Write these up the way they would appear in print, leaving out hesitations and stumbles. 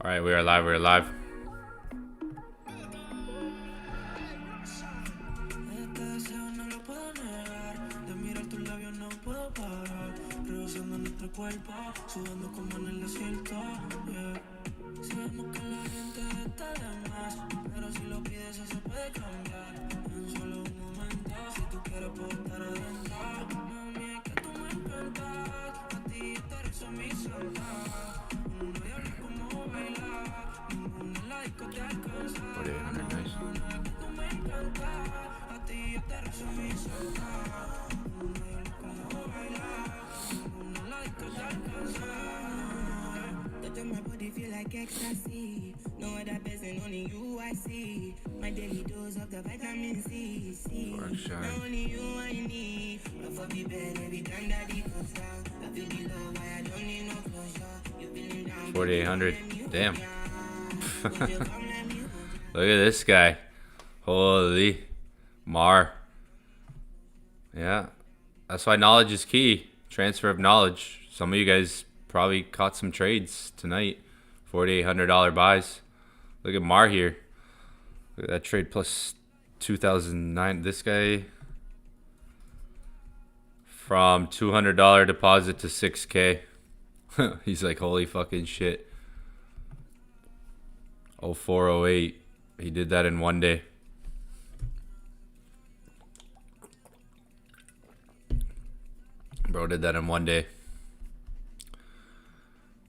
All right, we are live. We're live. My body feel like ecstasy. No other person, only you I see. My daily dose of the vitamin C. Not only you I need. But for the bed every time that it goes down. I feel the love, why I don't need no closure. You feeling down. 4,800. Damn. Look at this guy. Holy Mar. Yeah. That's why knowledge is key. Transfer of knowledge. Some of you guys probably caught some trades tonight. $4,800 buys. Look at Mar here. Look at that trade plus 2009. This guy from $200 deposit to 6K. He's like, holy fucking shit. 0408. He did that in one day. Bro did that in one day.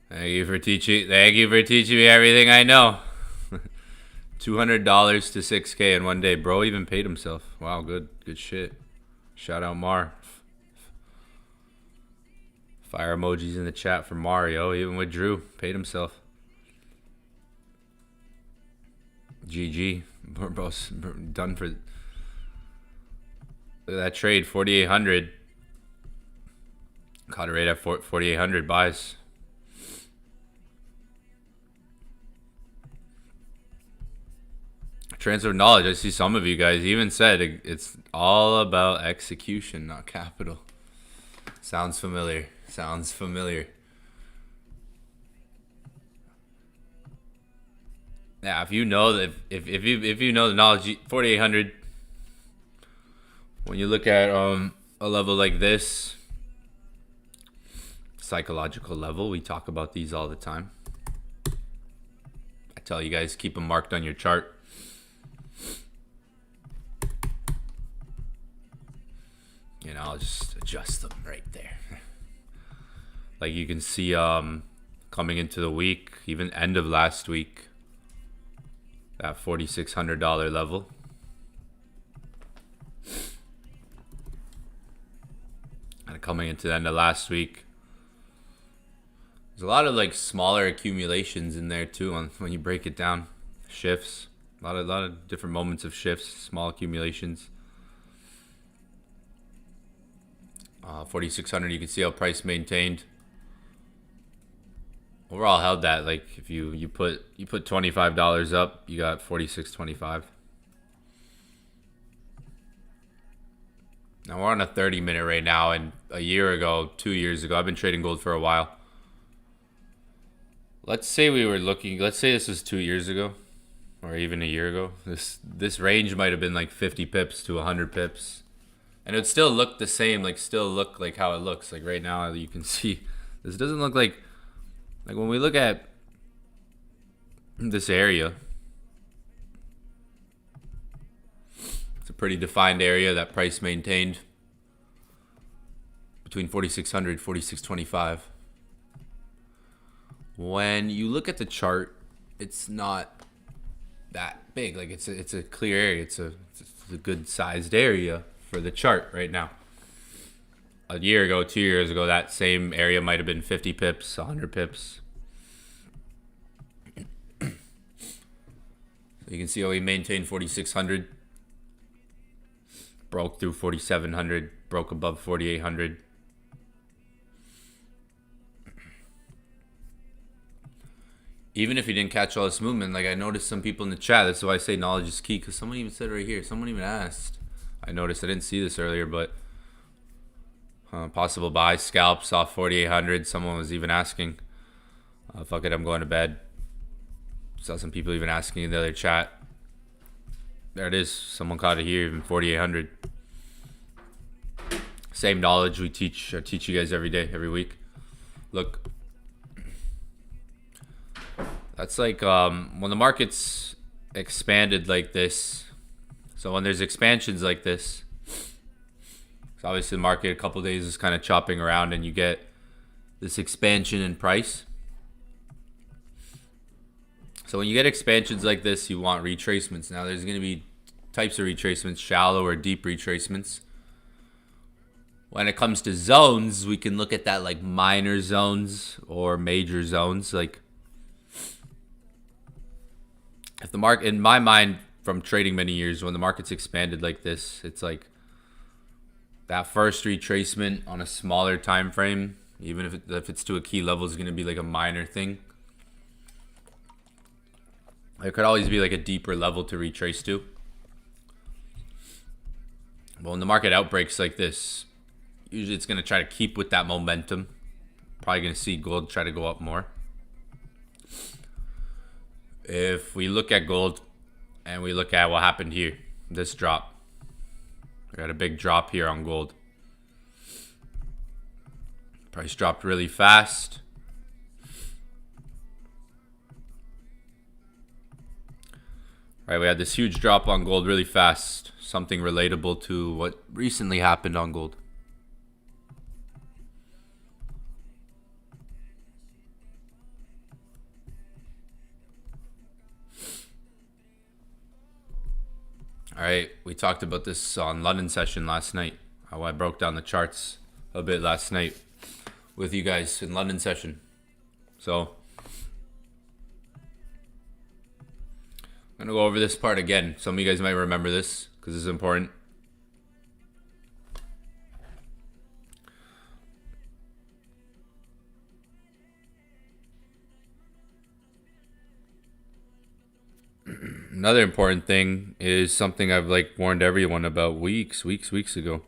Thank you for teaching me everything I know. $200 to 6K in one day. Bro even paid himself. Wow, good shit. Shout out Mar. Fire emojis in the chat for Mario. Even withdrew. Paid himself. GG. We're both done for. Look at that trade. 4,800. Caught it right at 4,800 buys. Transfer of knowledge. I see some of you guys even said it's all about execution, not capital. Sounds familiar. Sounds familiar. Yeah, if you know that if you know the knowledge, 4,800. When you look at a level like this, psychological level, we talk about these all the time. I tell you guys, keep them marked on your chart. You know, I'll just adjust them right there. Like you can see coming into the week, even end of last week, that $4,600 level. And coming into the end of last week, there's a lot of like smaller accumulations in there too when you break it down. Shifts. A lot of different moments of shifts, small accumulations. 4,600, you can see how price maintained. Overall held that, like if you put $25 up, you got 46.25. Now we're on a 30-minute right now, and a year ago, 2 years ago, I've been trading gold for a while. Let's say this was 2 years ago, or even a year ago. This range might have been like 50 pips to 100 pips. And it would still look the same, still look like how it looks. Like right now, you can see this doesn't look like when we look at this area, it's a pretty defined area that price maintained between 4,600 and 4,625. When you look at the chart, it's not that big. Like it's a clear area. It's a good sized area for the chart right now. A year ago, 2 years ago, that same area might have been 50 pips, 100 pips. You can see how we maintained 4,600. Broke through 4,700. Broke above 4,800. Even if you didn't catch all this movement, like I noticed some people in the chat, that's why I say knowledge is key, because someone even said right here, someone even asked. I noticed, I didn't see this earlier, but possible buy, scalps off 4,800. Someone was even asking, fuck it, I'm going to bed. Saw some people even asking in the other chat. There it is. Someone caught it here, even 4,800. Same knowledge we teach. I teach you guys every day, every week. Look, that's like when the market's expanded like this. So when there's expansions like this, so obviously the market a couple of days is kind of chopping around, and you get this expansion in price. So when you get expansions like this, you want retracements. Now there's going to be types of retracements, shallow or deep retracements. When it comes to zones, we can look at that like minor zones or major zones. Like if the market, in my mind, from trading many years, when the market's expanded like this, it's like that first retracement on a smaller time frame, even if it's to a key level, is going to be like a minor thing. There could always be like a deeper level to retrace to. But when the market outbreaks like this, usually it's going to try to keep with that momentum. Probably going to see gold try to go up more. If we look at gold and we look at what happened here, this drop. We got a big drop here on gold. Price dropped really fast. All right, we had this huge drop on gold really fast. Something relatable to what recently happened on gold. All right, we talked about this on London session last night. How I broke down the charts a bit last night with you guys in London session. So I'm gonna go over this part again. Some of you guys might remember this because it's important. Another important thing is something I've like warned everyone about weeks ago.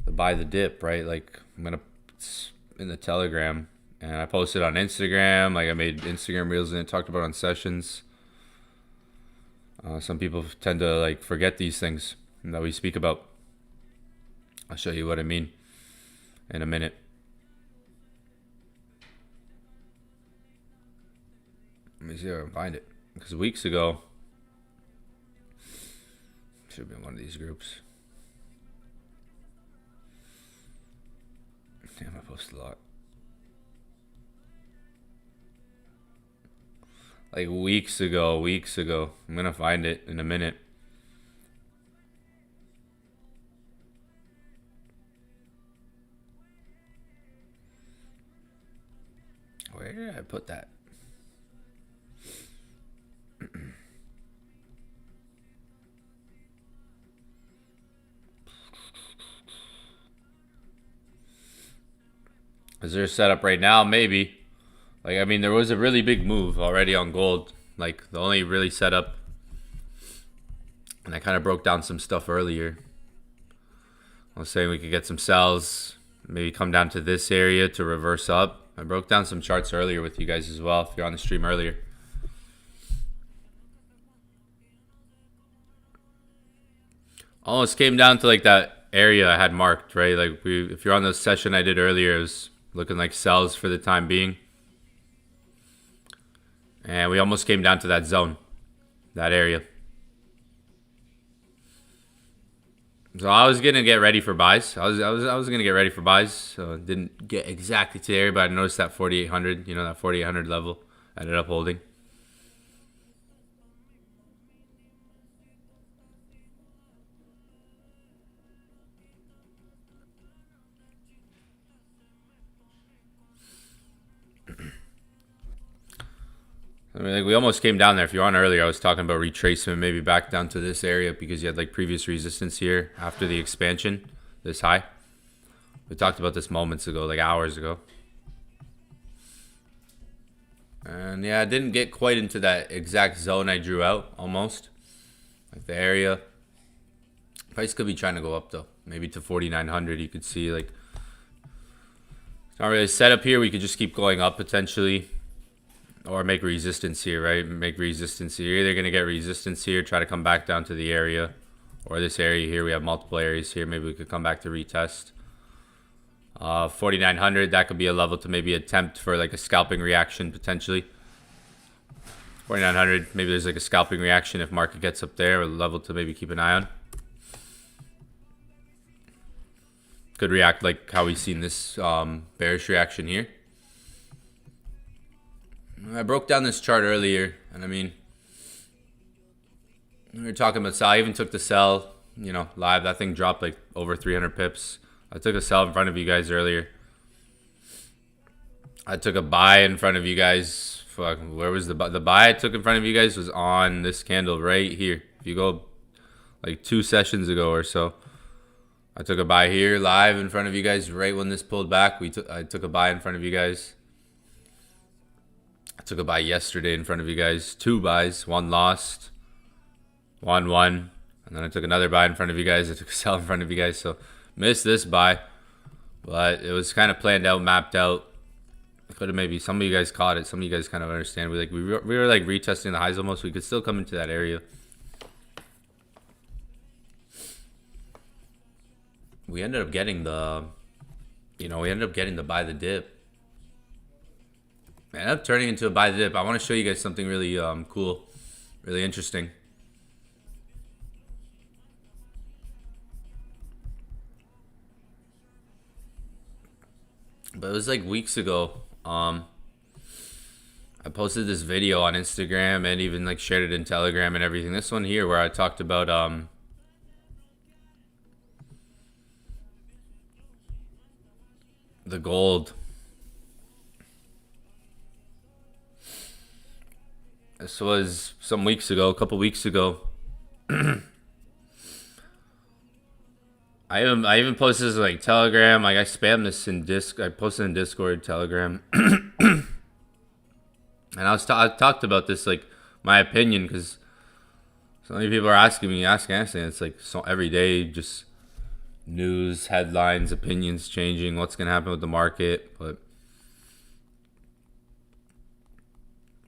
The buy the dip, right? Like I'm gonna in the Telegram, and I posted on Instagram. Like I made Instagram reels and talked about on sessions. Some people tend to like forget these things that we speak about. I'll show you what I mean in a minute. Let me see if I can find it. Because weeks ago, should have been one of these groups. Damn, I posted a lot. Like weeks ago. I'm gonna find it in a minute. Where did I put that? Is there a setup right now? Maybe. Like, I mean, there was a really big move already on gold. Like, the only really setup. And I kind of broke down some stuff earlier. I was saying we could get some sells. Maybe come down to this area to reverse up. I broke down some charts earlier with you guys as well, if you're on the stream earlier. Almost came down to like that area I had marked, right? Like if you're on the session I did earlier, it was looking like sells for the time being. And we almost came down to that zone, that area. So I was gonna get ready for buys. I was gonna get ready for buys. So it didn't get exactly to the area, but I noticed that 4,800, that 4,800 level, I ended up holding. I mean, like we almost came down there. If you're on earlier, I was talking about retracement, maybe back down to this area because you had like previous resistance here after the expansion, this high. We talked about this moments ago, like hours ago. And yeah, I didn't get quite into that exact zone I drew out, almost. Like the area. Price could be trying to go up though. Maybe to 4,900, you could see like. It's not really set up here. We could just keep going up potentially. or make resistance here, right? Make resistance here. You're either going to get resistance here, try to come back down to the area, or this area here. We have multiple areas here. Maybe we could come back to retest. 4,900, that could be a level to maybe attempt for like a scalping reaction potentially. 4,900, maybe there's like a scalping reaction if market gets up there, or a level to maybe keep an eye on. Could react like how we've seen this bearish reaction here. I broke down this chart earlier, and I mean, we were talking about sell. I even took the sell, you know, live. That thing dropped like over 300 pips. I took a sell in front of you guys earlier. I took a buy in front of you guys. Fuck, where was the buy I took in front of you guys was on this candle right here. If you go like 2 sessions ago or so, I took a buy here live in front of you guys right when this pulled back. I took a buy in front of you guys. I took a buy yesterday in front of you guys. 2 buys, 1 lost, 1 won, and then I took another buy in front of you guys. I took a sell in front of you guys. So missed this buy, but it was kind of planned out, mapped out. Could have maybe some of you guys caught it. Some of you guys kind of understand. We were like retesting the highs almost. We could still come into that area. We ended up getting the, buy the dip. It ended up turning into a buy the dip. I want to show you guys something really cool, really interesting. But it was like weeks ago. I posted this video on Instagram and even like shared it in Telegram and everything. This one here where I talked about the gold. This was some weeks ago, a couple weeks ago. I even posted this like Telegram. Like I spammed this in I posted in Discord, Telegram, and I talked about this, like my opinion, because so many people are asking me. It's like so every day, just news, headlines, opinions changing, what's gonna happen with the market. But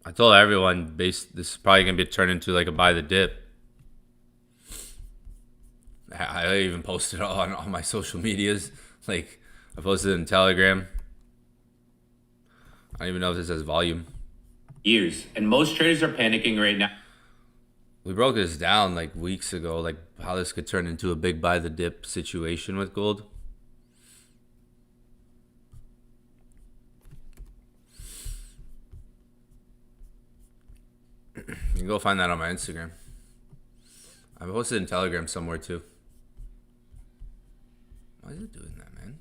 I told everyone, this is probably gonna be turned into like a buy the dip. I even posted it on all my social medias. Like, I posted it in Telegram. I don't even know if this has volume. Years. And most traders are panicking right now. We broke this down like weeks ago, like how this could turn into a big buy the dip situation with gold. You can go find that on my Instagram. I posted in Telegram somewhere too. Why is it doing that, man?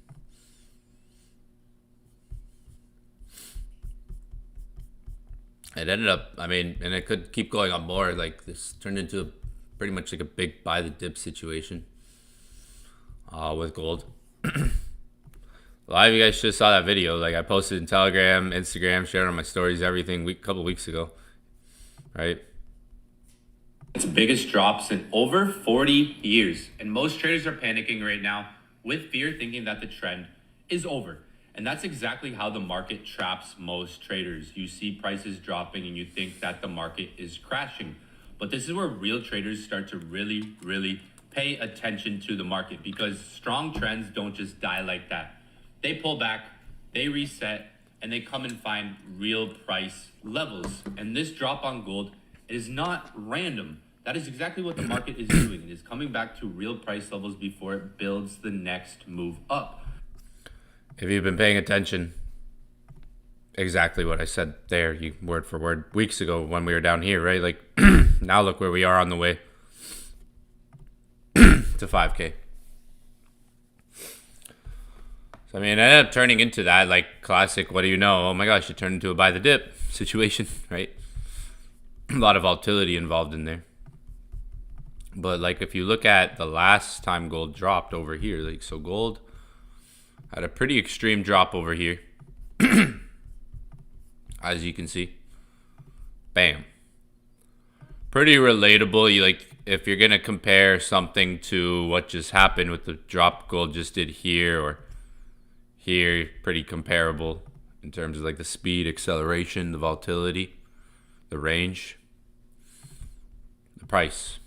It ended up, I mean, and it could keep going on more. Like this turned into pretty much like a big buy the dip situation with gold. A lot of you guys just saw that video. Like I posted in Telegram, Instagram, shared on my stories, everything couple weeks ago, right? Its biggest drops in over 40 years. And most traders are panicking right now with fear, thinking that the trend is over. And that's exactly how the market traps most traders. You see prices dropping and you think that the market is crashing. But this is where real traders start to really, really pay attention to the market, because strong trends don't just die like that. They pull back, they reset, and they come and find real price levels. And this drop on gold is not random. That is exactly what the market is doing. It is coming back to real price levels before it builds the next move up. If you've been paying attention, exactly what I said there, you word for word, weeks ago when we were down here, right? Like now look where we are on the way to 5K. So I mean, it ended up turning into that like classic, what do you know? Oh my gosh, it turned into a buy the dip situation, right? A lot of volatility involved in there. But like if you look at the last time gold dropped over here, like so gold had a pretty extreme drop over here. As you can see. Bam. Pretty relatable. You like if you're gonna compare something to what just happened with the drop gold just did here or here, pretty comparable. in terms of like the speed, acceleration, the volatility, the range, the price.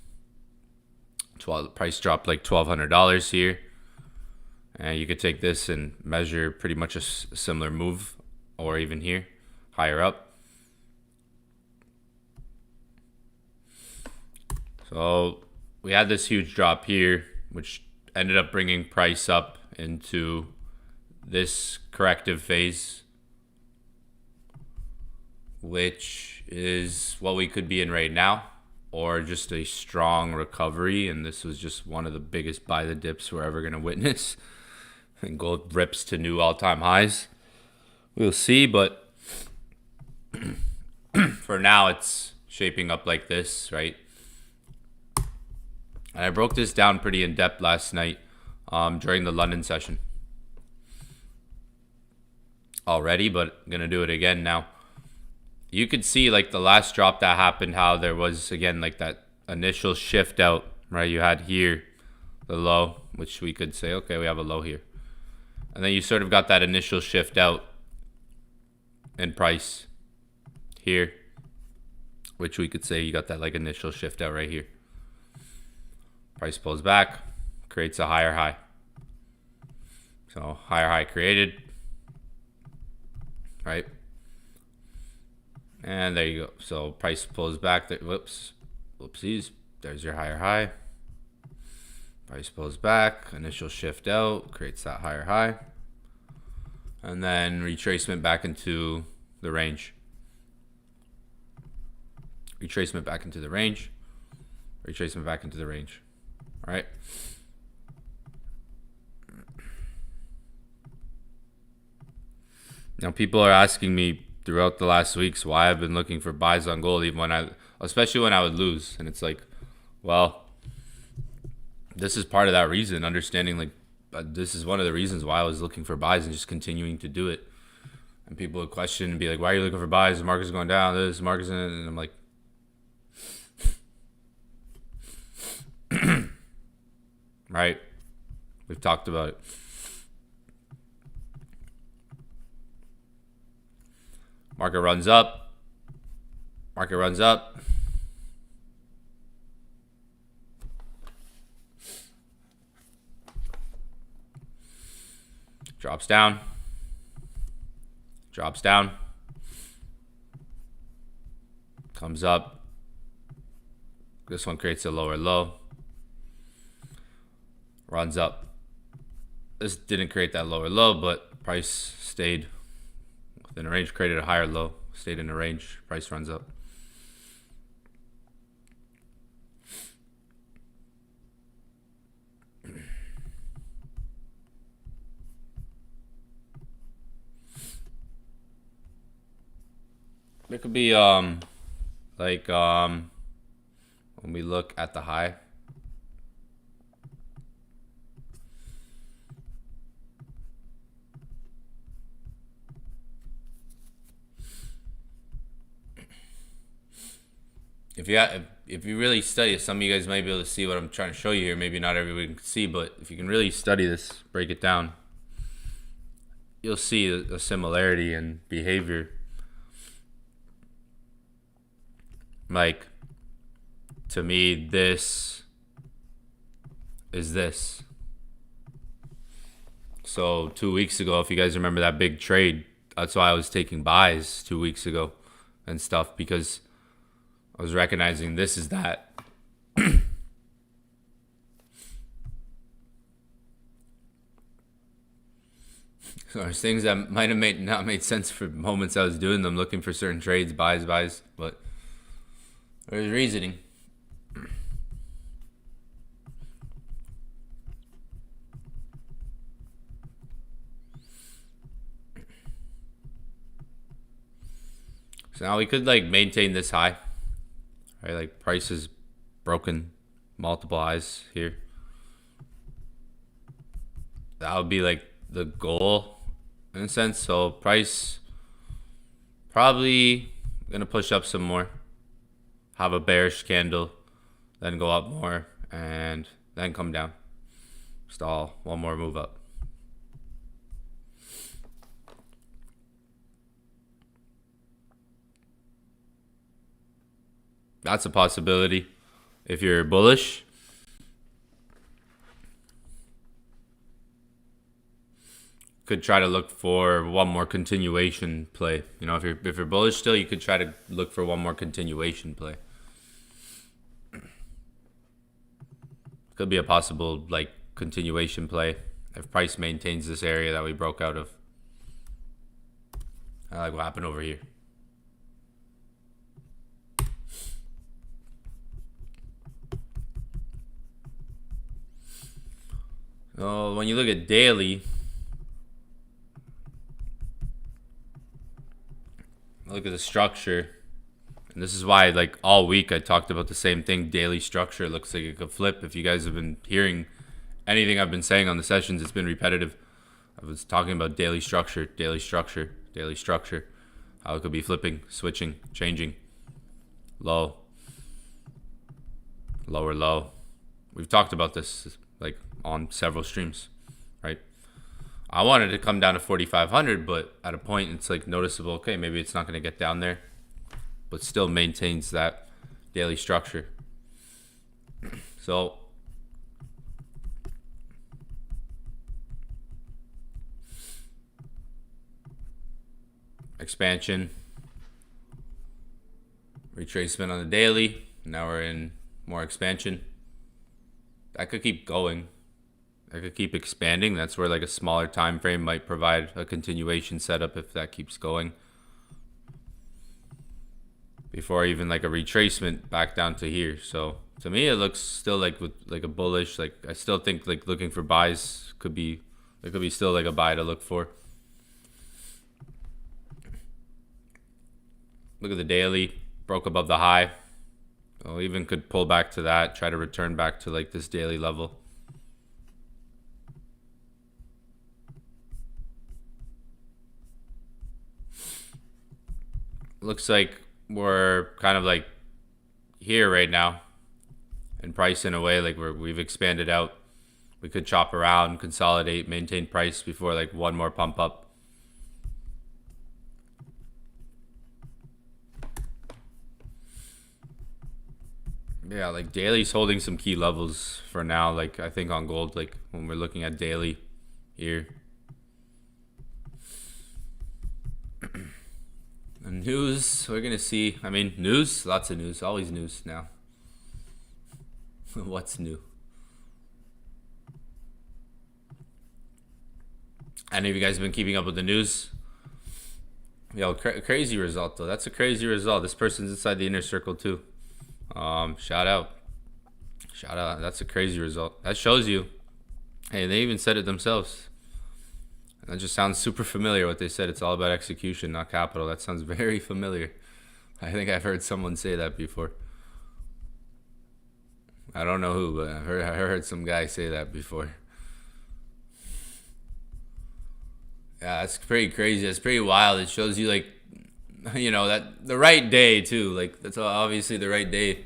The price dropped like $1,200 here. And you could take this and measure pretty much a similar move, or even here, higher up. So we had this huge drop here, which ended up bringing price up into this corrective phase, which is what we could be in right now, or just a strong recovery. And this was just one of the biggest buy the dips we're ever going to witness. And gold rips to new all-time highs. We'll see, but for now it's shaping up like this, right? And I broke this down pretty in depth last night during the London session already, but I'm gonna do it again now. You could see like the last drop that happened, how there was again like that initial shift out, right? You had here the low, which we could say, okay, we have a low here. And then you sort of got that initial shift out in price here, which we could say you got that like initial shift out right here. Price pulls back, creates a higher high. So higher high created, right? And there you go. So price pulls back. Whoopsies. There's your higher high. Price pulls back, initial shift out, creates that higher high. And then retracement back into the range. Retracement back into the range. Retracement back into the range. All right. Now people are asking me throughout the last weeks why I've been looking for buys on gold, even especially when I would lose. And it's like, well, this is part of that reason, understanding like this is one of the reasons why I was looking for buys and just continuing to do it. And people would question and be like, why are you looking for buys? The market's going down, this market's in it. And I'm like, right? We've talked about it. Market runs up. Market runs up. Drops down. Drops down. Comes up. This one creates a lower low. Runs up. This didn't create that lower low, but price stayed within a range, created a higher low, stayed in a range, price runs up. It could be when we look at the high. If you really study, some of you guys might be able to see what I'm trying to show you here. Maybe not everybody can see, but if you can really study this, break it down, you'll see a similarity in behavior. Like, to me, this is this. So 2 weeks ago, if you guys remember that big trade, that's why I was taking buys 2 weeks ago and stuff, because I was recognizing this is that. So there's things that might have not made sense for moments I was doing them, looking for certain trades, buys, but there's reasoning. So now we could like maintain this high. Right, like price is broken multiple highs here. That would be like the goal in a sense. So price probably gonna push up some more, have a bearish candle, then go up more, and then come down. Stall, one more move up. That's a possibility. If you're bullish, could try to look for one more continuation play. You know, if you're bullish still, you could try to look for one more continuation play. Could be a possible like continuation play if price maintains this area that we broke out of. I like what happened over here. Oh, when you look at daily, look at the structure, and this is why like all week I talked about the same thing. Daily structure looks like it could flip. If you guys have been hearing anything I've been saying on the sessions, it's been repetitive. I was talking about daily structure, daily structure, daily structure, how it could be flipping, switching, changing, low, lower low. We've talked about this like on several streams, right? I wanted to come down to 4,500, but at a point it's like noticeable, okay, maybe it's not going to get down there, but still maintains that daily structure. So expansion, retracement on the daily. Now we're in more expansion. That could keep going. I could keep expanding. That's where like a smaller time frame might provide a continuation setup if that keeps going. Before even like a retracement back down to here. So to me it looks still like with like a bullish, like I still think like looking for buys could be, there could be still like a buy to look for. Look at the daily, broke above the high. Well, even could pull back to that, try to return back to like this daily level. Looks like we're kind of like here right now in price in a way, like we've expanded out. We could chop around, consolidate, maintain price before like one more pump up. Yeah, like daily's holding some key levels for now. Like I think on gold, like when we're looking at daily here. The news, we're gonna see. I mean, news, lots of news, always news now. What's new? Any of you guys have been keeping up with the news? Yo, crazy result though. That's a crazy result. This person's inside the inner circle too. Shout out. That's a crazy result. That shows you. Hey, they even said it themselves. That just sounds super familiar what they said. It's all about execution, not capital. That sounds very familiar. I think I've heard someone say that before. I don't know who, but I heard some guy say that before. Yeah, that's pretty crazy. That's pretty wild. It shows you like, you know, that the right day too. Like that's obviously the right day.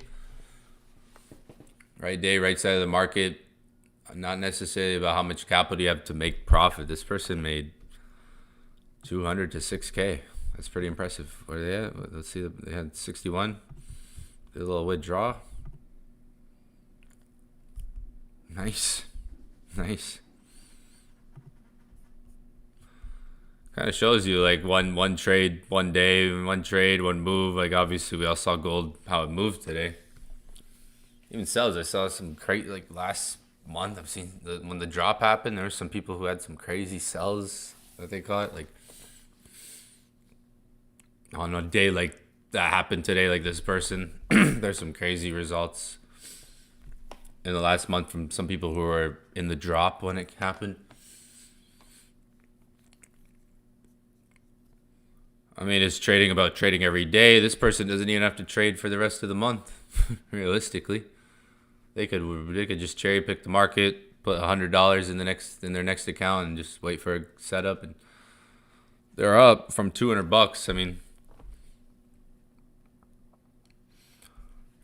Right day, right side of the market. Not necessarily about how much capital you have to make profit. This person made 200 to 6K. That's pretty impressive. Where are they at? Let's see. They had 61. Did a little withdraw. Nice. Nice. Kind of shows you like one trade, one day, one trade, one move. Like obviously we all saw gold, how it moved today. Even sells. I saw some crazy, like last month I've seen when the drop happened, there were some people who had some crazy sells that they caught, like on a day like that happened today, like this person. There's some crazy results in the last month from some people who were in the drop when it happened. I mean, it's trading about trading every day. This person doesn't even have to trade for the rest of the month. Realistically, they could just cherry pick the market, put $100 in their next account, and just wait for a setup, and they're up from $200. I mean,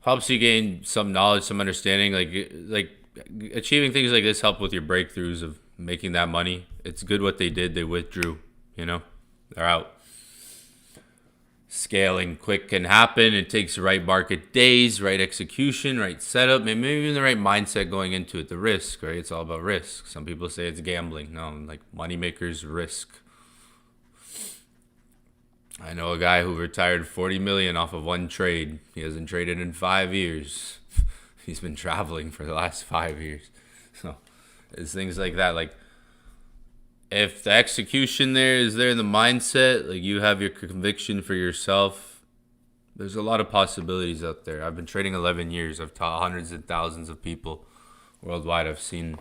helps you gain some knowledge, some understanding. Like achieving things like this help with your breakthroughs of making that money. It's good what they did. They withdrew. You know, they're out. scaling quick can happen. It takes the right market days, right execution, right setup, maybe even the right mindset going into it. The risk, right? It's all about risk. Some people say it's gambling. No, like moneymakers risk. I know a guy who retired 40 million off of one trade. He hasn't traded in 5 years. He's been traveling for the last 5 years. So it's things like that. Like if the execution is there in the mindset, like you have your conviction for yourself, there's a lot of possibilities out there. I've been trading 11 years. I've taught hundreds and thousands of people worldwide. I've seen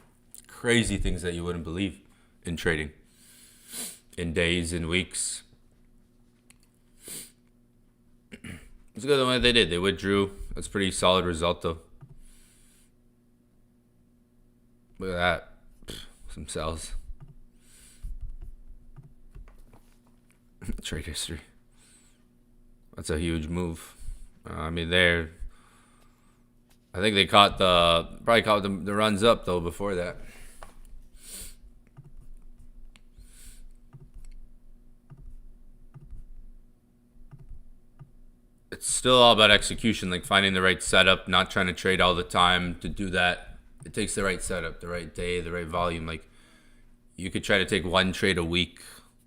crazy things that you wouldn't believe in trading in days, in weeks. It's good the way they did. They withdrew. That's a pretty solid result, though. Look at that. Some sells. Trade history. That's a huge move. I mean, I think they probably caught the runs up, though, before that. It's still all about execution, like finding the right setup, not trying to trade all the time. To do that, it takes the right setup, the right day, the right volume. Like you could try to take one trade a week,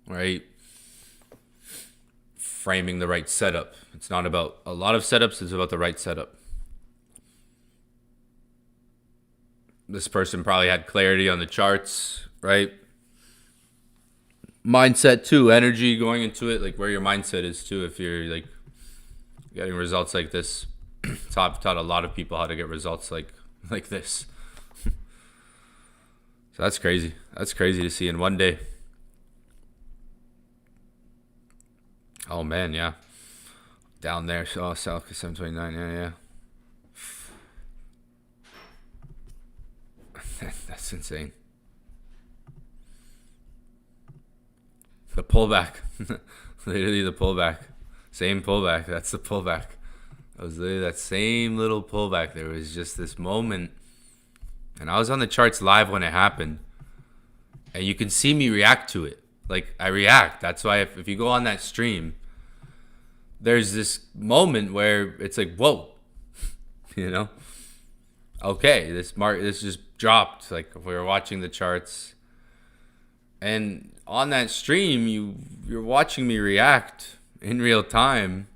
right? Framing the right setup. It's not about a lot of setups, it's about the right setup. This person probably had clarity on the charts, right? Mindset too, energy going into it, like where your mindset is too. If you're like getting results like this, taught a lot of people how to get results like this. So that's crazy. That's crazy to see in one day. Oh man, yeah. Down there, South 729, yeah. That's insane. The pullback. Literally the pullback. Same pullback. That's the pullback. It was literally that same little pullback. There was just this moment. And I was on the charts live when it happened. And you can see me react to it. Like, I react. That's why if you go on that stream, there's this moment where it's like, whoa. You know? Okay, this just dropped. Like, if we were watching the charts. And on that stream, you're watching me react in real time,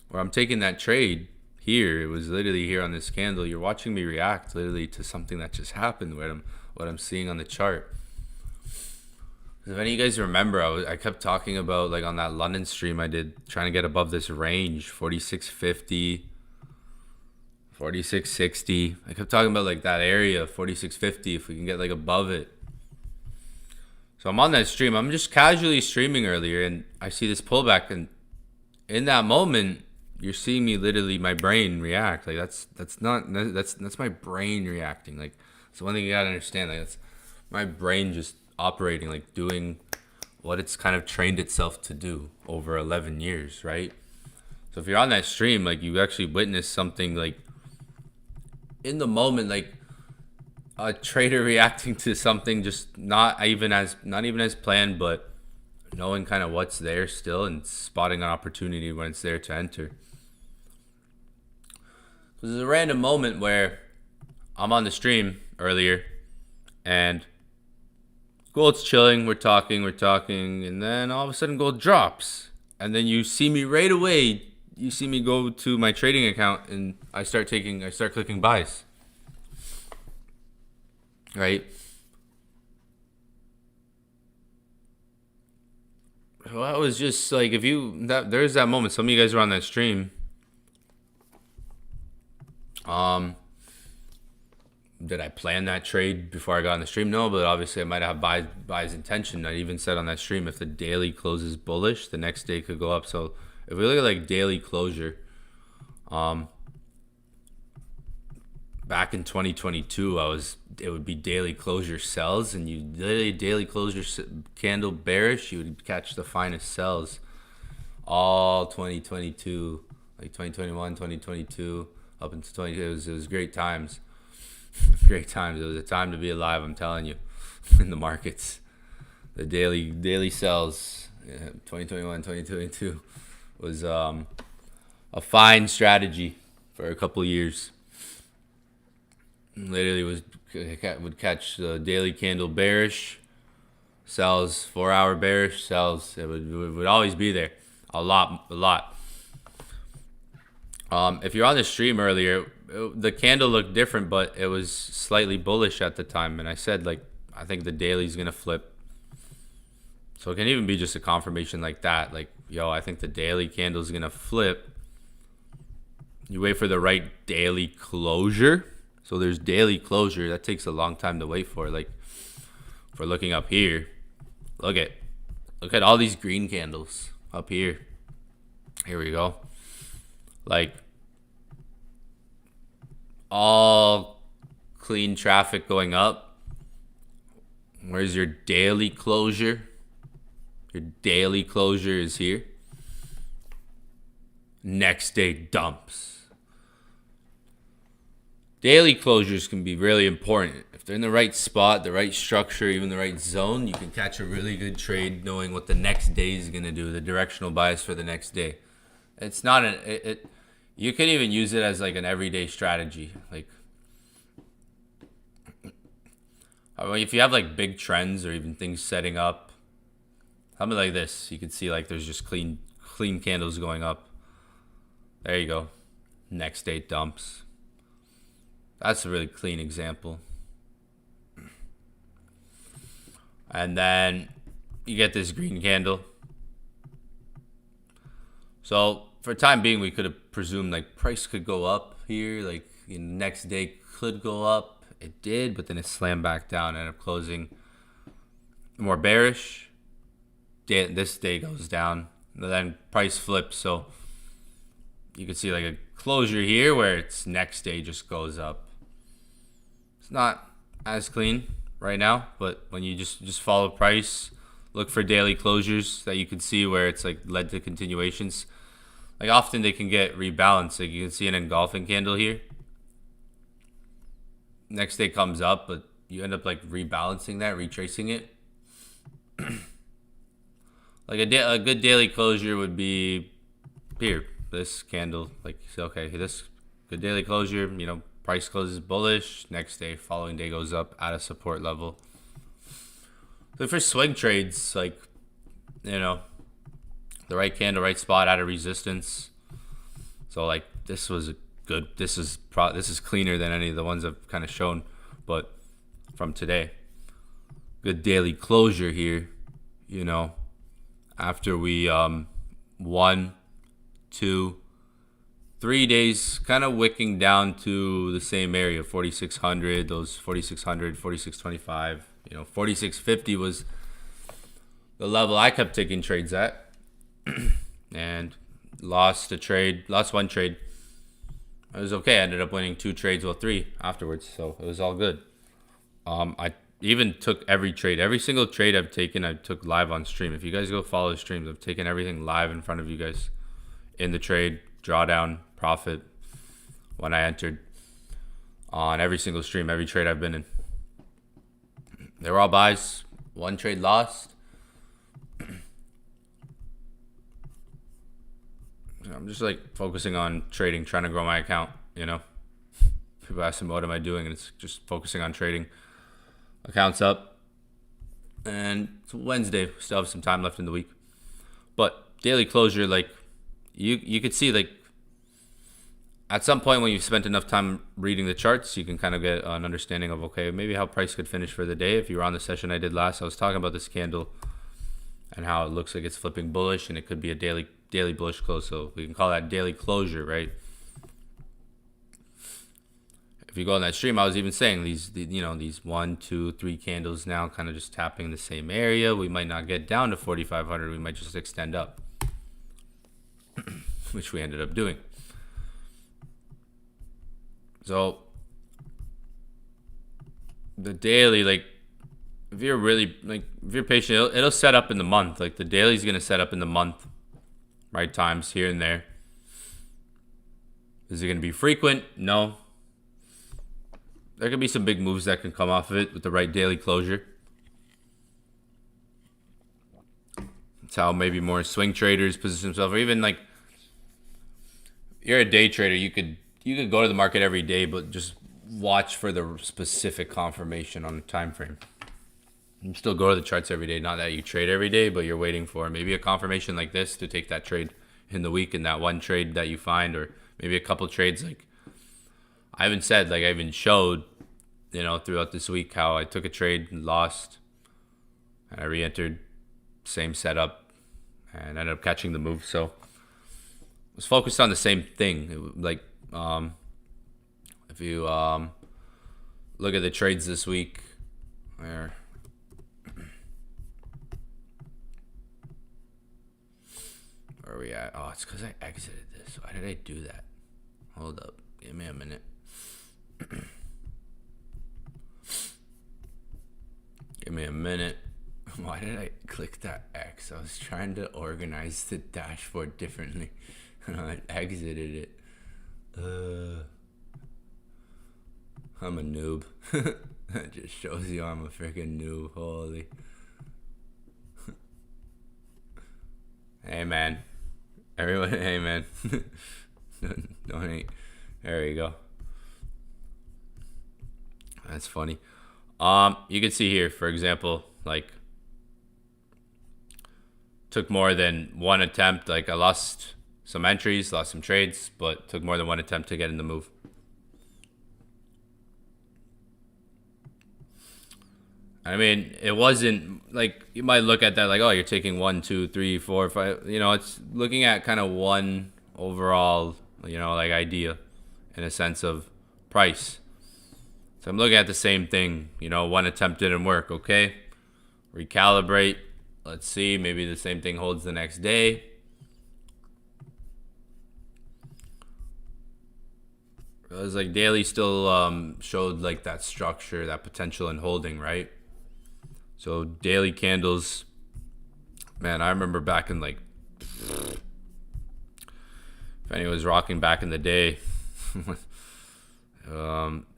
where I'm taking that trade here. It was literally here on this candle. You're watching me react literally to something that just happened, what I'm seeing on the chart. If any of you guys remember, I kept talking about, like on that London stream I did, trying to get above this range, 4650, 4660. I kept talking about like that area, 4650, if we can get like above it. So I'm on that stream. I'm just casually streaming earlier, and I see this pullback, and in that moment, you're seeing me literally, my brain react. Like that's my brain reacting. Like it's one thing you gotta understand. Like that's my brain just operating, like doing what it's kind of trained itself to do over 11 years, right? So if you're on that stream, like you actually witness something like in the moment, like a trader reacting to something just not even as planned, but knowing kind of what's there still and spotting an opportunity when it's there to enter. So there's a random moment where I'm on the stream earlier and gold's chilling, we're talking, and then all of a sudden gold drops. And then you see me right away, you see me go to my trading account and I start clicking buys. Right? Well, that was just like, there's that moment. Some of you guys were on that stream. Did I plan that trade before I got on the stream? No, but obviously I might have buys intention. I even said on that stream, if the daily closes bullish, the next day could go up. So if we look at like daily closure, back in 2022, it would be daily closure sells, and you literally daily closure candle bearish, you would catch the finest sells all 2022, like 2021, 2022, up into 20. It was great times. Great times. It was a time to be alive, I'm telling you, in the markets. The daily sells, 2021, 2022. was a fine strategy for a couple years. Literally would catch the daily candle bearish, sells 4-hour bearish, sells. It would always be there, a lot. If you're on the stream earlier, the candle looked different, but it was slightly bullish at the time, and I said like I think the daily's gonna flip. So it can even be just a confirmation like that, like yo, I think the daily candle's gonna flip. You wait for the right daily closure. So there's daily closure. That takes a long time to wait for. Like, if we're looking up here, look at all these green candles up here. Here we go. Like, all clean traffic going up. Where's your daily closure? Your daily closure is here. Next day dumps. Daily closures can be really important. If they're in the right spot, the right structure, even the right zone, you can catch a really good trade knowing what the next day is going to do, the directional bias for the next day. It's not you can even use it as like an everyday strategy. Like, if you have like big trends or even things setting up, something like this, you can see like there's just clean candles going up. There you go. Next day dumps. That's a really clean example. And then you get this green candle. So for time being, we could have presumed like price could go up here. Like the next day could go up. It did, but then it slammed back down, ended up closing more bearish. This day goes down. And then price flips. So you can see like a closure here where its next day just goes up. It's not as clean right now, but when you just follow price, look for daily closures that you can see where it's like led to continuations. Like often they can get rebalanced. Like you can see an engulfing candle here. Next day comes up, but you end up like rebalancing that, retracing it. Like a good daily closure would be here. This candle, like, okay, this good daily closure, you know, price closes bullish, next day, following day goes up at a support level. So for swing trades, like, you know, the right candle, right spot at a resistance. So like this was a good, this is cleaner than any of the ones I've kind of shown, but from today, good daily closure here, you know, after we 1, 2, 3 days kind of wicking down to the same area, 4,600, those 4,600, 4,625, you know, 4,650 was the level I kept taking trades at and lost one trade. It was okay. I ended up winning 2 trades, well, 3 afterwards. So it was all good. I even took every single trade I've taken, I took live on stream. If you guys go follow the streams, I've taken everything live in front of you guys in the trade, drawdown, profit, when I entered on every single stream, every trade I've been in. They were all buys. 1 trade lost. I'm just like focusing on trading, trying to grow my account, you know. People ask me, what am I doing? And it's just focusing on trading. Account's up. And it's Wednesday. Still have some time left in the week. But daily closure, like, you could see, like, at some point when you've spent enough time reading the charts, you can kind of get an understanding of, okay, maybe how price could finish for the day. If you were on the session I did last, I was talking about this candle and how it looks like it's flipping bullish, and it could be a daily bullish close. So we can call that daily closure, right? If you go on that stream, I was even saying these 1, 2, 3 candles now kind of just tapping the same area. We might not get down to 4,500. We might just extend up, which we ended up doing. So the daily, like, if you're really, like, if you're patient, it'll set up in the month. Like the daily's going to set up in the month, right times here and there. Is it going to be frequent? No. There could be some big moves that can come off of it with the right daily closure. It's how maybe more swing traders position themselves, or even like you're a day trader. You could go to the market every day, but just watch for the specific confirmation on the time frame. You still go to the charts every day, not that you trade every day, but you're waiting for maybe a confirmation like this to take that trade in the week, and that one trade that you find, or maybe a couple trades. Like I even said, like I even showed, throughout this week how I took a trade and lost, and I re-entered, same setup, and ended up catching the move. So I was focused on the same thing. If you look at the trades this week, where are we at? Oh, it's because I exited this. Why did I do that? Hold up. Give me a minute. Give me a minute. Why did I click that X? I was trying to organize the dashboard differently. I exited it. I'm a noob. That just shows you I'm a freaking noob. Holy. Hey, man. Everyone, hey, man. Donate. There you go. That's funny. You can see here, for example, like took more than one attempt. Like I lost some entries, lost some trades, but took more than one attempt to get in the move. I mean, it wasn't like you might look at that like, oh, you're taking 1, 2, 3, 4, 5. It's looking at kind of one overall, like idea in a sense of price. So I'm looking at the same thing. One attempt didn't work. Okay, recalibrate. Let's see. Maybe the same thing holds the next day. It was like daily still showed like that structure, that potential in holding, right? So daily candles, man, I remember back in like, if anyone was rocking back in the day,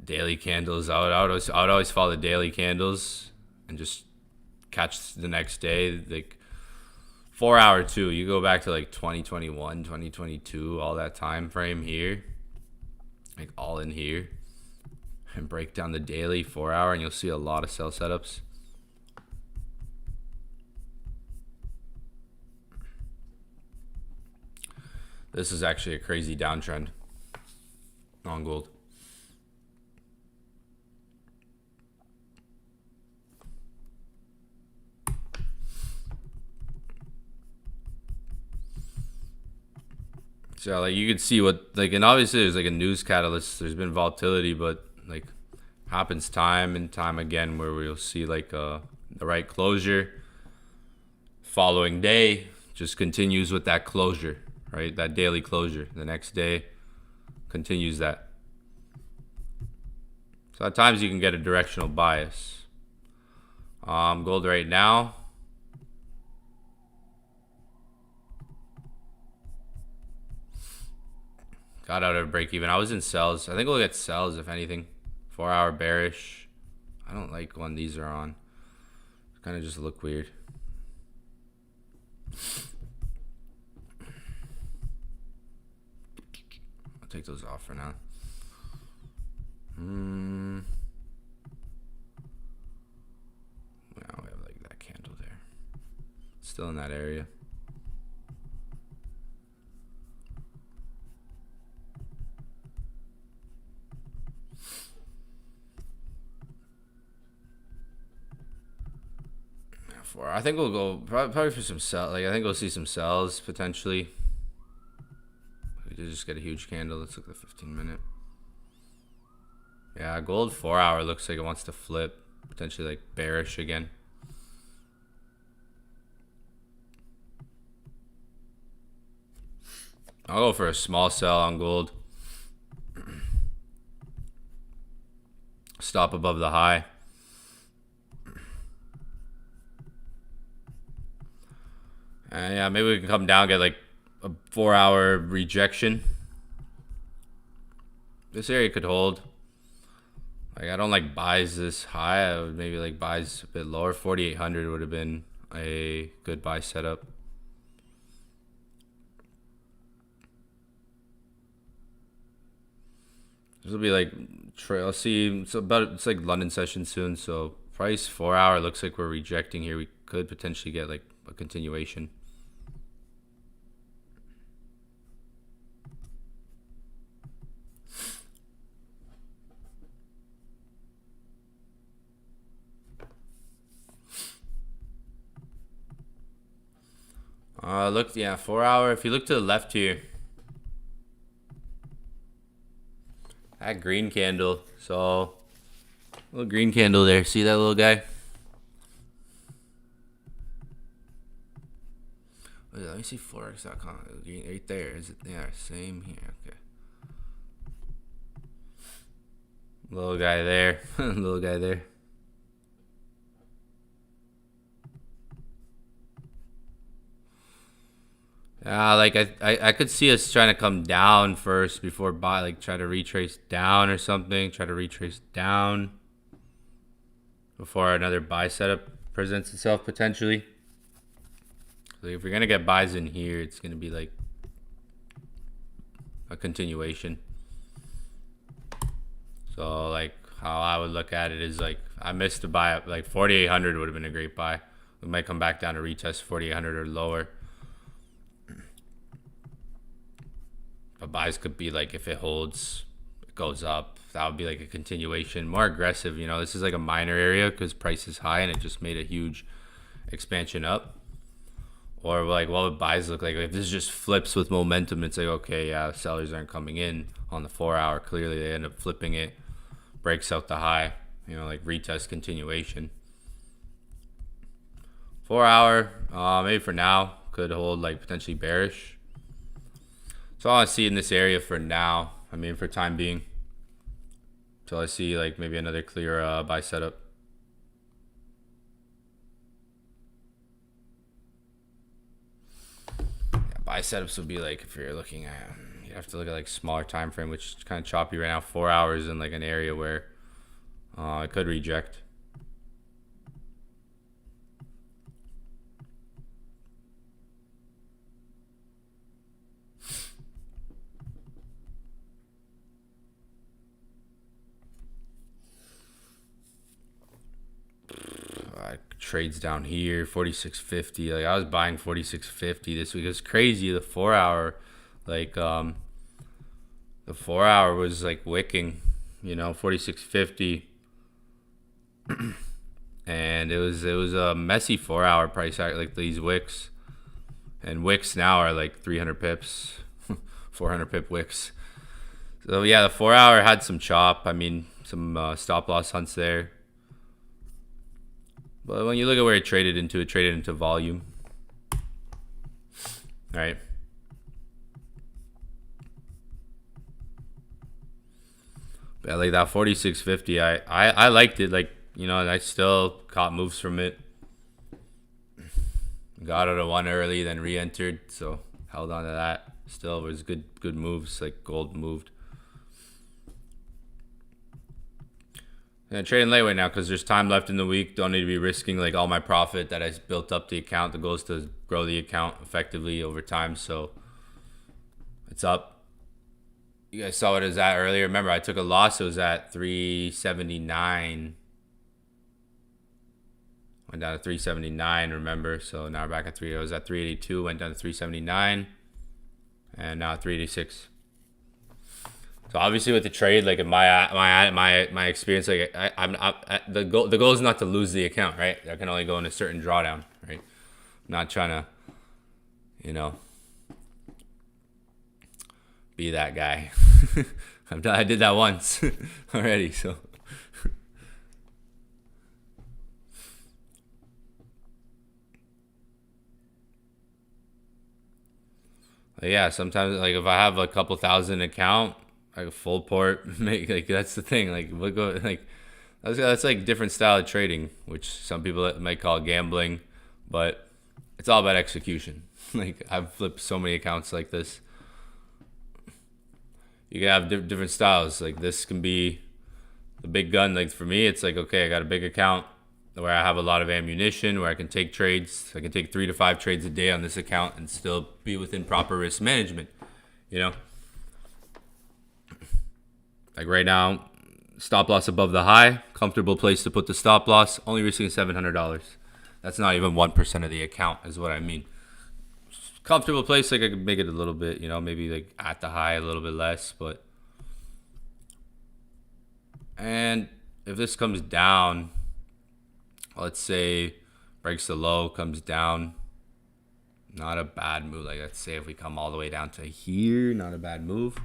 daily candles, I would always follow the daily candles and just catch the next day. Like 4 hour too. You go back to like 2021, 2022, all that time frame here, like all in here, and break down the daily 4 hour, and you'll see a lot of sell setups. This is actually a crazy downtrend on gold. So like you could see what like, and obviously there's like a news catalyst. There's been volatility, but like happens time and time again where we'll see like the right closure. Following day just continues with that closure. Right, that daily closure. The next day continues that. So at times you can get a directional bias. Gold right now. Got out of break even. I was in sells. I think we'll get sells if anything. 4 hour bearish. I don't like when these are on. Kind of just look weird. Take those off for now. Now we have like that candle there. Still in that area. I think we'll go probably for some sell. Like I think we'll see some sells potentially. We did just get a huge candle. Let's look at the 15-minute. Yeah, gold 4 hour looks like it wants to flip. Potentially like bearish again. I'll go for a small sell on gold. Stop above the high. And yeah, maybe we can come down, get like a 4 hour rejection. This area could hold. Like I don't like buys this high. I would maybe like buys a bit lower. 4,800 would have been a good buy setup. This will be like, let's see, it's like London session soon. So price 4 hour looks like we're rejecting here. We could potentially get like a continuation. Look, yeah, 4 hour. If you look to the left here, that green candle. So, little green candle there. See that little guy? Wait, let me see Forex.com. Right there. Is it? Yeah, same here. Okay. Little guy there. Little guy there. Like I could see us trying to come down first before buy, like try to retrace down or something. Try to retrace down before another buy setup presents itself potentially. So if you're gonna get buys in here, it's gonna be like a continuation. So like how I would look at it is like I missed a buy up, like 4,800 would have been a great buy. We might come back down to retest 4,800 or lower. But buys could be like if it holds, it goes up. That would be like a continuation, more aggressive. You know, this is like a minor area because price is high and it just made a huge expansion up. Or like, what would buys look like? If this just flips with momentum, it's like, okay, yeah, sellers aren't coming in on the 4 hour. Clearly, they end up flipping it, breaks out the high. You know, like retest continuation. 4 hour, maybe for now could hold like potentially bearish. So all I see in this area for now, I mean for time being, till I see like maybe another clear buy setup. Yeah, buy setups would be like if you're looking at, you have to look at like smaller time frame, which is kind of choppy right now. 4 hours in like an area where it could reject. Trades down here 46.50. Like I was buying 46.50 this week. It was crazy. The 4 hour, like the 4 hour was like wicking, you know, 46.50. And it was a messy 4 hour price act, like these wicks. And wicks now are like 300 pips, 400 pip wicks. So yeah, the 4 hour had some chop. I mean, some stop loss hunts there. But when you look at where it traded into volume. All right. But like that 46.50, I liked it. Like, you know, and I still caught moves from it. Got out of one early, then re-entered, so held on to that. Still was good moves, like gold moved. Yeah, trading lightweight now because there's time left in the week. Don't need to be risking like all my profit that I built up the account. The goal is to grow the account effectively over time. So it's up. You guys saw what it was at earlier. Remember, I took a loss. It was at 379. Went down to 379. Remember, so now we're back at 3. It was at 382. Went down to 379, and now 386. So obviously with the trade, like in my experience, like the goal is not to lose the account, right? I can only go in a certain drawdown, right? I'm not trying to, you know, be that guy. I did that once already, so. Yeah, sometimes like if I have a couple thousand account, like a full port, make like that's the thing. Like we'll go like that's like different style of trading, which some people might call gambling, but it's all about execution. Like I've flipped so many accounts like this. You can have different styles. Like this can be the big gun. Like for me, it's like okay, I got a big account where I have a lot of ammunition, where I can take trades. I can take 3 to 5 trades a day on this account and still be within proper risk management, you know? Like right now, stop loss above the high, comfortable place to put the stop loss, only risking $700. That's not even 1% of the account is what I mean. Comfortable place, like I could make it a little bit, maybe like at the high a little bit less, but. And if this comes down, let's say breaks the low, comes down, not a bad move. Like let's say if we come all the way down to here, not a bad move.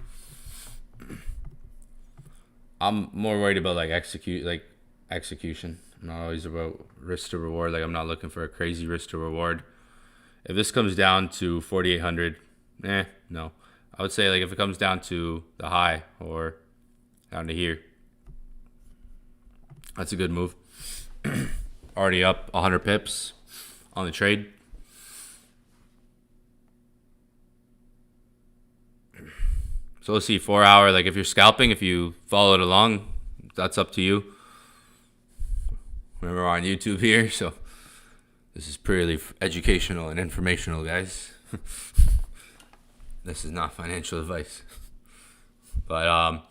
I'm more worried about like execution. I'm not always about risk to reward. Like I'm not looking for a crazy risk to reward. If this comes down to 4,800, no. I would say like if it comes down to the high or down to here, that's a good move. Already up 100 pips on the trade. So let's see, 4 hour, like if you're scalping, if you follow it along, that's up to you. Remember, we're on YouTube here, so this is purely educational and informational, guys. This is not financial advice. But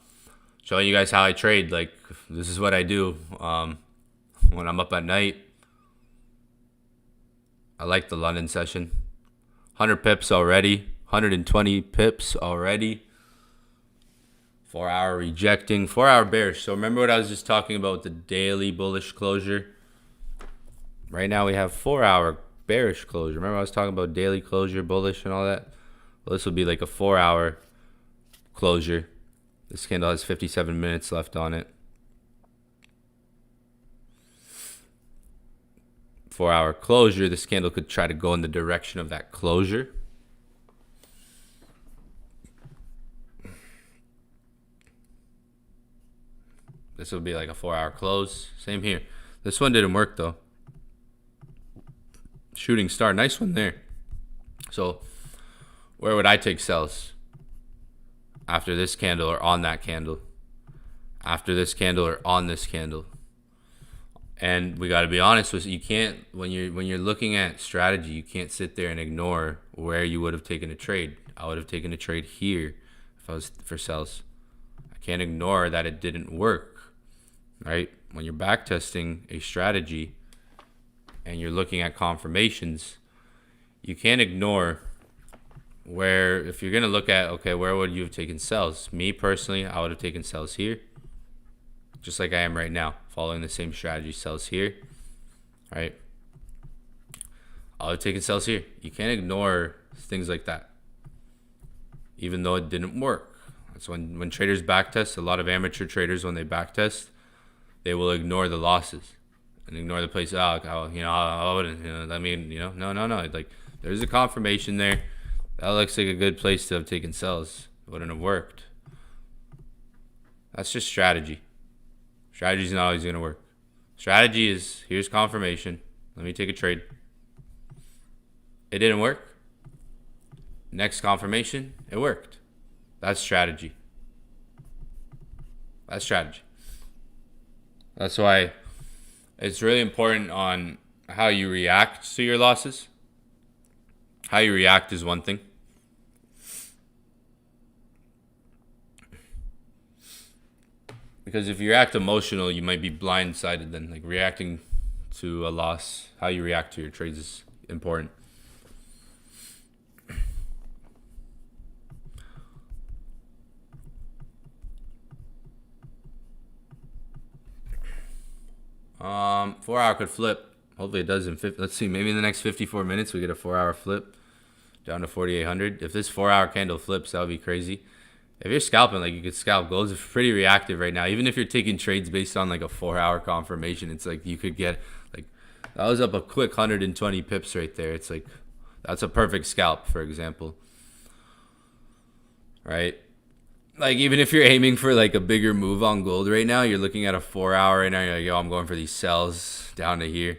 showing you guys how I trade, like this is what I do. When I'm up at night, I like the London session. 100 pips already, 120 pips already. 4 hour rejecting, 4 hour bearish. So remember what I was just talking about, the daily bullish closure. Right now we have 4 hour bearish closure. Remember I was talking about daily closure, bullish and all that? Well, this will be like a 4 hour closure. This candle has 57 minutes left on it. 4 hour closure. This candle could try to go in the direction of that closure. This will be like a 4 hour close. Same here. This one didn't work though. Shooting star. Nice one there. So where would I take sells? After this candle or on that candle? After this candle or on this candle? And we got to be honest with you, can't when you're looking at strategy, you can't sit there and ignore where you would have taken a trade. I would have taken a trade here if I was for sells. I can't ignore that it didn't work. Right? When you're back testing a strategy and you're looking at confirmations, you can't ignore where, if you're going to look at, okay, where would you have taken sells? Me personally, I would have taken sells here, just like I am right now, following the same strategy, sells here, right? I would have taken sells here. You can't ignore things like that, even though it didn't work. That's when traders backtest, a lot of amateur traders, when they backtest, they will ignore the losses and ignore the place. I wouldn't, no. Like there's a confirmation there. That looks like a good place to have taken sells. It wouldn't have worked. That's just strategy. Strategy's not always going to work. Strategy is, here's confirmation. Let me take a trade. It didn't work. Next confirmation, it worked. That's strategy. That's strategy. That's why it's really important on how you react to your losses. How you react is one thing. Because if you act emotional, you might be blindsided then. Like reacting to a loss, how you react to your trades is important. Four hour could flip. Hopefully it does in 50. Let's see, maybe in the next 54 minutes we get a 4 hour flip down to 4,800. If this 4 hour candle flips, that would be crazy. If you're scalping, like you could scalp. Gold is pretty reactive right now. Even if you're taking trades based on like a 4 hour confirmation, it's like you could get like, that was up a quick 120 pips right there. It's like, that's a perfect scalp, for example. Right? Like even if you're aiming for like a bigger move on gold right now, you're looking at a 4 hour right now, you're like, yo, I'm going for these sells down to here.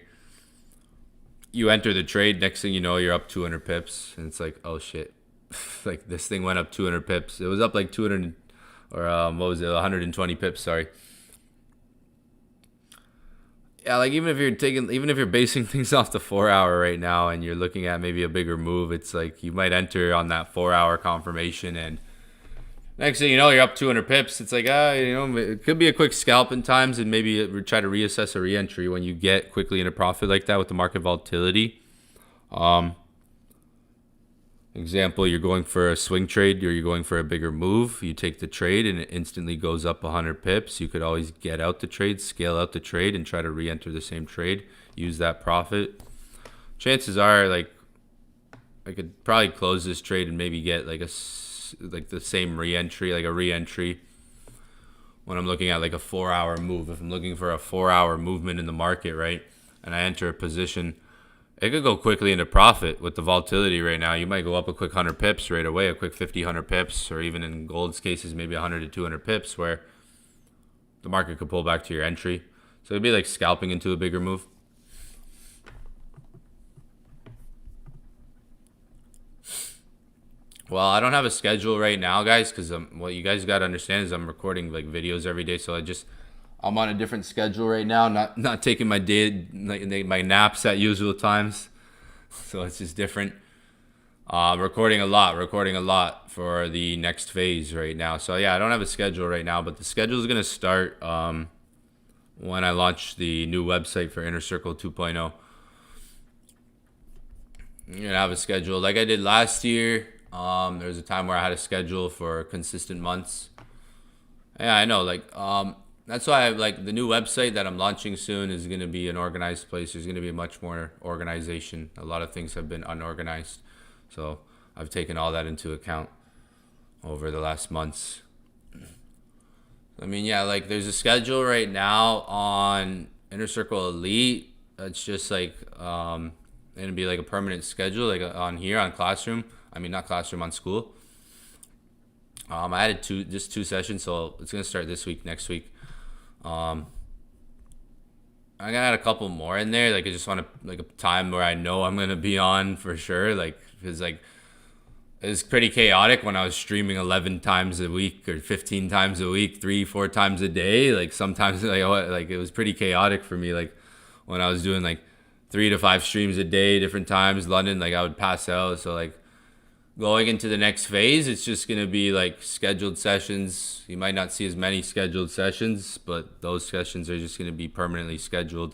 You enter the trade, next thing you know, you're up 200 pips. And it's like, oh shit. Like this thing went up 200 pips. It was up like 200 or 120 pips, sorry. Yeah, like even if you're basing things off the 4 hour right now and you're looking at maybe a bigger move, it's like you might enter on that 4 hour confirmation and Next thing you know, you're up 200 pips. It's like, it could be a quick scalp in times, and maybe try to reassess a re-entry when you get quickly into profit like that with the market volatility. Example, you're going for a swing trade or you're going for a bigger move. You take the trade and it instantly goes up 100 pips. You could always get out the trade, scale out the trade, and try to re-enter the same trade. Use that profit. Chances are, like, I could probably close this trade and maybe get like the same re-entry, like a re-entry when I'm looking at like a 4-hour move. If I'm looking for a 4-hour movement in the market, right, and I enter a position, it could go quickly into profit with the volatility right now. You might go up a quick 100 pips right away, a quick 50, 100 pips, or even in gold's cases, maybe 100 to 200 pips, where the market could pull back to your entry. So it'd be like scalping into a bigger move. Well, I don't have a schedule right now, guys, because what you guys got to understand is I'm recording like videos every day, so I'm on a different schedule right now. Not taking my my naps at usual times, so it's just different. Recording a lot for the next phase right now. So yeah, I don't have a schedule right now, but the schedule is gonna start when I launch the new website for Inner Circle 2.0. I'm gonna have a schedule like I did last year. There was a time where I had a schedule for consistent months. Yeah, I know. Like, that's why like the new website that I'm launching soon is going to be an organized place. There's going to be much more organization. A lot of things have been unorganized. So I've taken all that into account over the last months. I mean, yeah, like there's a schedule right now on Inner Circle Elite. That's just like, it'll be like a permanent schedule, like on here on Classroom. I mean, not Classroom, on School. I added just two sessions, so it's gonna start this week, next week. I'm gonna add a couple more in there. Like I just want to like a time where I know I'm gonna be on for sure. Like because like it's pretty chaotic when I was streaming 11 times a week or 15 times a week, 3-4 times a day. Like sometimes like it was pretty chaotic for me. Like when I was doing like 3 to 5 streams a day, different times, London, like I would pass out. So like going into the next phase, it's just going to be like scheduled sessions. You might not see as many scheduled sessions, but those sessions are just going to be permanently scheduled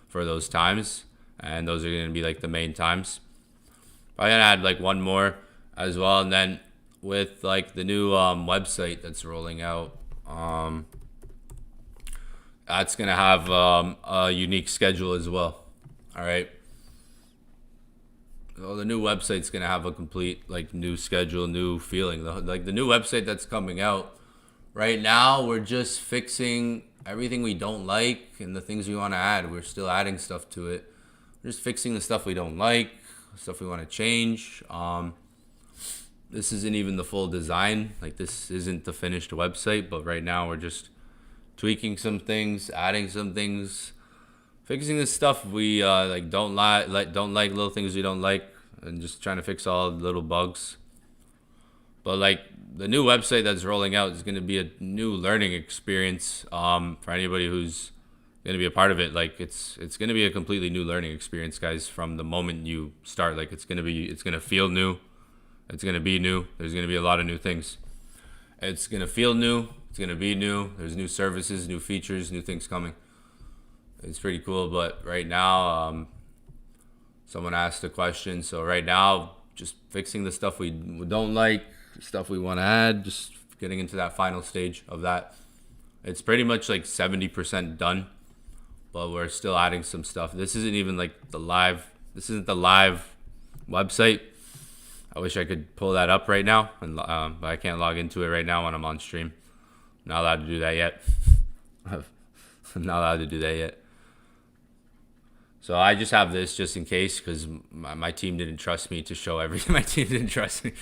for those times. And those are going to be like the main times. I'm going to add like one more as well. And then with like the new website that's rolling out, that's going to have a unique schedule as well. All right. So the new website's gonna have a complete like new schedule, new feeling. Like the new website that's coming out right now, we're just fixing everything we don't like and the things we want to add. We're still adding stuff to it. We're just fixing the stuff we don't like, stuff we want to change. This isn't even the full design. Like this isn't the finished website, but right now we're just tweaking some things, adding some things. Fixing this stuff we don't like little things we don't like, and just trying to fix all the little bugs. But like the new website that's rolling out is going to be a new learning experience for anybody who's going to be a part of it. Like it's going to be a completely new learning experience, guys. From the moment you start, like it's going to feel new, it's going to be new. There's going to be a lot of new things. It's going to feel new. It's going to be new. There's new services, new features, new things coming. It's pretty cool, but right now, someone asked a question. So right now, just fixing the stuff we don't like, stuff we want to add, just getting into that final stage of that. It's pretty much like 70% done, but we're still adding some stuff. This isn't even like this isn't the live website. I wish I could pull that up right now, but I can't log into it right now when I'm on stream. I'm not allowed to do that yet. I'm not allowed to do that yet. So I just have this just in case because my team didn't trust me to show everything. My team didn't trust me.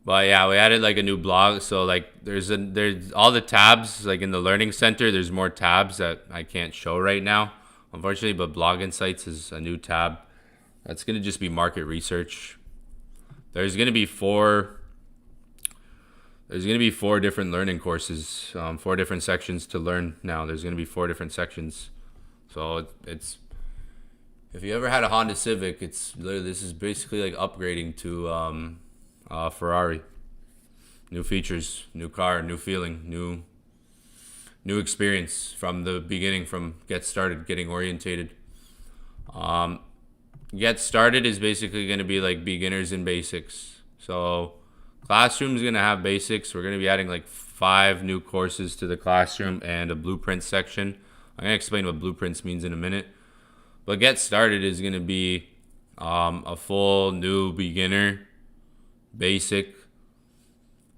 But yeah, we added like a new blog. So like there's all the tabs like in the learning center. There's more tabs that I can't show right now, unfortunately. But blog insights is a new tab. That's gonna just be market research. There's gonna be four different learning courses, 4 different sections to learn now. There's going to be 4 different sections. So If you ever had a Honda Civic, it's literally, this is basically like upgrading to Ferrari. New features, new car, new feeling, new experience from the beginning, from get started, getting orientated. Get started is basically going to be like beginners and basics. So classroom is going to have basics. We're going to be adding like 5 new courses to the classroom and a blueprint section. I'm going to explain what blueprints means in a minute. But get started is going to be a full new beginner, basic,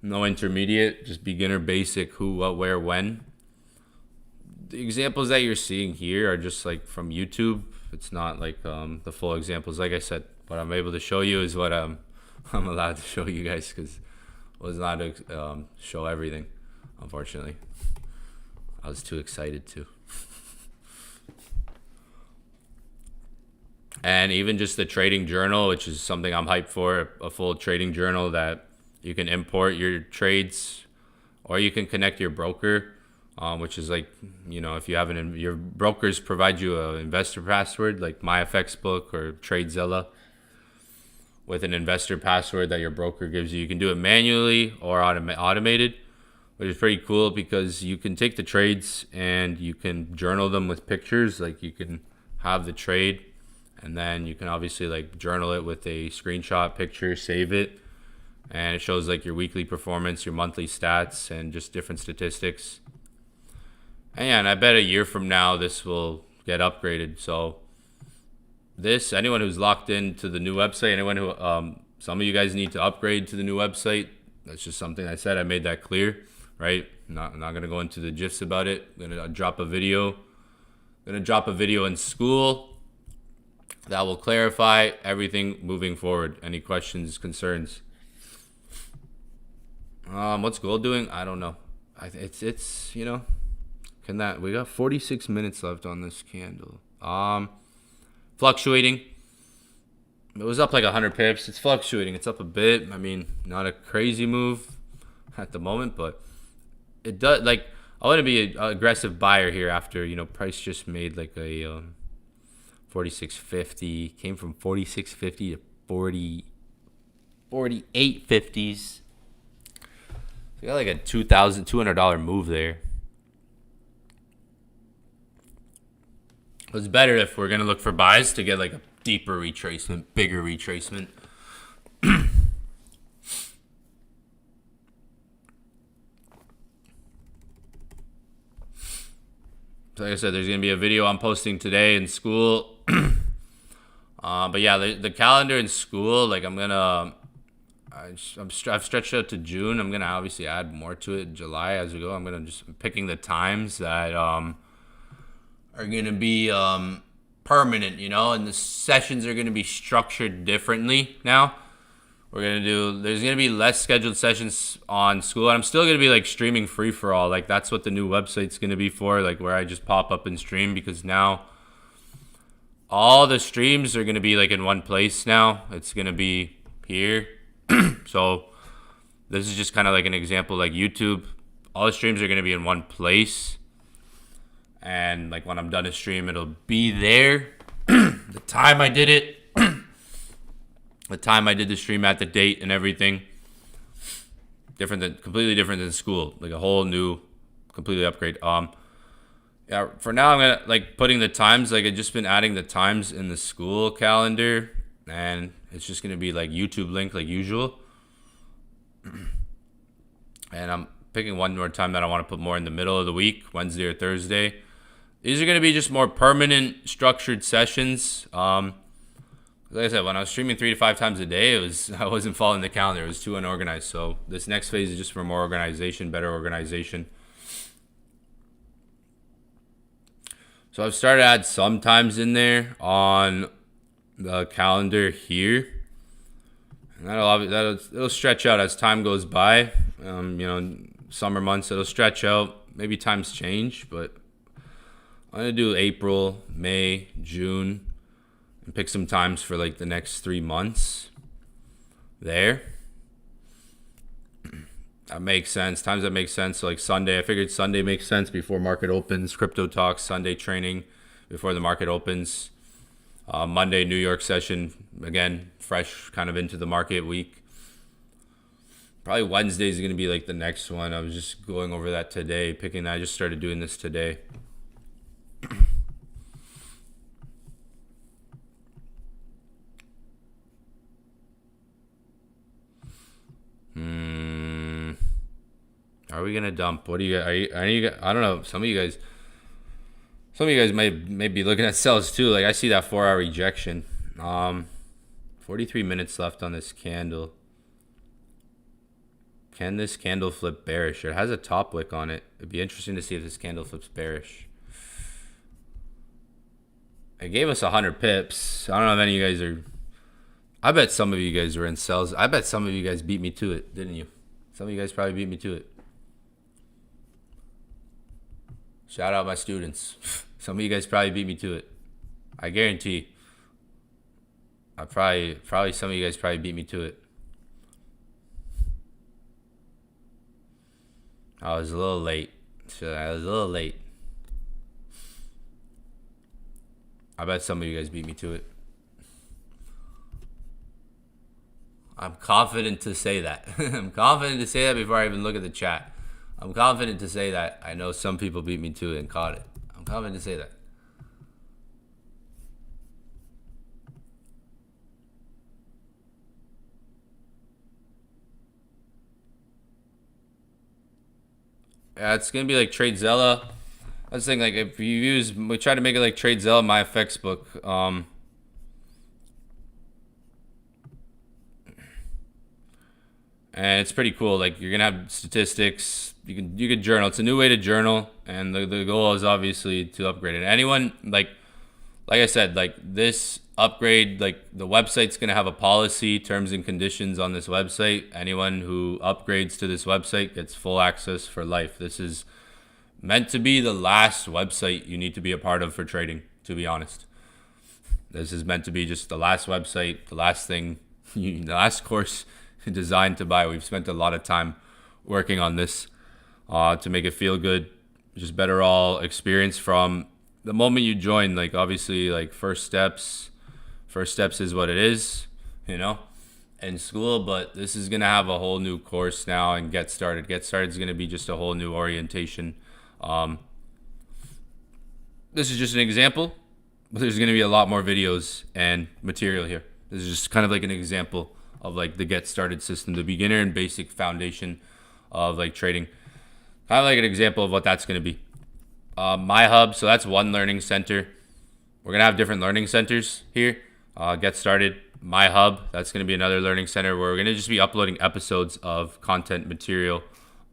no intermediate, just beginner, basic, who, what, where, when. The examples that you're seeing here are just like from YouTube. It's not like the full examples. Like I said, what I'm able to show you is what I'm allowed to show you guys, because I was not to show everything, unfortunately. I was too excited to. And even just the trading journal, which is something I'm hyped for, a full trading journal that you can import your trades, or you can connect your broker, which is like, you know, if you have your brokers provide you an investor password like MyFXBook or TradeZilla with an investor password that your broker gives you. You can do it manually or automated, which is pretty cool because you can take the trades and you can journal them with pictures. Like you can have the trade, and then you can obviously like journal it with a screenshot picture, save it, and it shows like your weekly performance, your monthly stats, and just different statistics. And I bet a year from now this will get upgraded. So anyone who's locked into the new website, anyone who some of you guys need to upgrade to the new website, that's just something I said. I made that clear, right? I'm not gonna go into the gifs about it. I'm gonna drop a video. In school that will clarify everything moving forward. Any questions, concerns? What's gold doing? I don't know. It's you know, we got 46 minutes left on this candle. Fluctuating. It was up like 100 pips. It's fluctuating. It's up a bit. I mean, not a crazy move at the moment, but it does. Like, I want to be an aggressive buyer here after, you know, price just made like a 46.50, came from 46.50 to 48.50s. We got like a $200 move there. It's better if we're gonna look for buys to get like a deeper retracement, bigger retracement. So like I said, there's gonna be a video I'm posting today in school. But yeah, the calendar in school, like I've stretched out to June. I'm gonna obviously add more to it in July as we go. I'm picking the times that are gonna be permanent, you know, and the sessions are gonna be structured differently now. There's gonna be less scheduled sessions on school, and I'm still gonna be like streaming free for all. Like that's what the new website's gonna be for, like where I just pop up and stream, because now all the streams are gonna be like in one place now. It's gonna be here. So this is just kind of like an example, like YouTube, all the streams are gonna be in one place. And like when I'm done a stream, it'll be there. The time I did it, the time I did the stream at, the date and everything. Completely different than school. Like a whole new, completely upgrade. Yeah, for now I'm gonna like putting the times. Like I've just been adding the times in the school calendar, and it's just gonna be like YouTube link like usual. And I'm picking one more time that I want to put more in the middle of the week, Wednesday or Thursday. These are going to be just more permanent, structured sessions. Like I said, when I was streaming 3 to 5 times a day, I wasn't following the calendar. It was too unorganized. So this next phase is just for more organization, better organization. So I've started to add some times in there on the calendar here. And it'll stretch out as time goes by. You know, summer months, it'll stretch out. Maybe times change, but I'm going to do April, May, June, and pick some times for like the next 3 months there. That makes sense. Times that make sense. So like Sunday, I figured Sunday makes sense before market opens. Crypto talks, Sunday training before the market opens. Monday, New York session. Again, fresh kind of into the market week. Probably Wednesday is going to be like the next one. I was just going over that today, picking that. I just started doing this today. Are we gonna dump? What do you? Are you? I don't know. Some of you guys may be looking at sells too. Like I see that 4-hour rejection. 43 minutes left on this candle. Can this candle flip bearish? It has a top wick on it. It'd be interesting to see if this candle flips bearish. It gave us 100 pips. I don't know if any of you guys are. I bet some of you guys were in sells. I bet some of you guys beat me to it, didn't you? Some of you guys probably beat me to it. Shout out my students. Some of you guys probably beat me to it. I guarantee. Probably some of you guys probably beat me to it. I was a little late. I bet some of you guys beat me to it. I'm confident to say that. I'm confident to say that before I even look at the chat. I'm confident to say that. I know some people beat me to it and caught it. I'm confident to say that. Yeah, it's gonna be like TradeZella. I was thinking like if we try to make it like TradeZella, my FX book. And it's pretty cool. Like you're gonna have statistics. You can journal. It's a new way to journal, and the goal is obviously to upgrade it. Anyone like I said, like this upgrade, like the website's gonna have a policy, terms and conditions on this website. Anyone who upgrades to this website gets full access for life. This is meant to be the last website you need to be a part of for trading. To be honest, this is meant to be just the last website, the last thing, the last course designed to buy. We've spent a lot of time working on this to make it feel good, just better all experience from the moment you join. Like obviously, like first steps is what it is, in school, but this is gonna have a whole new course now. And get started is gonna be just a whole new orientation. This is just an example, but there's gonna be a lot more videos and material here. This is just kind of like an example of like the get started system, the beginner and basic foundation of like trading. Kind of like an example of what that's going to be. My hub, so that's one learning center. We're going to have different learning centers here. Get started. My hub, that's going to be another learning center where we're going to just be uploading episodes of content material,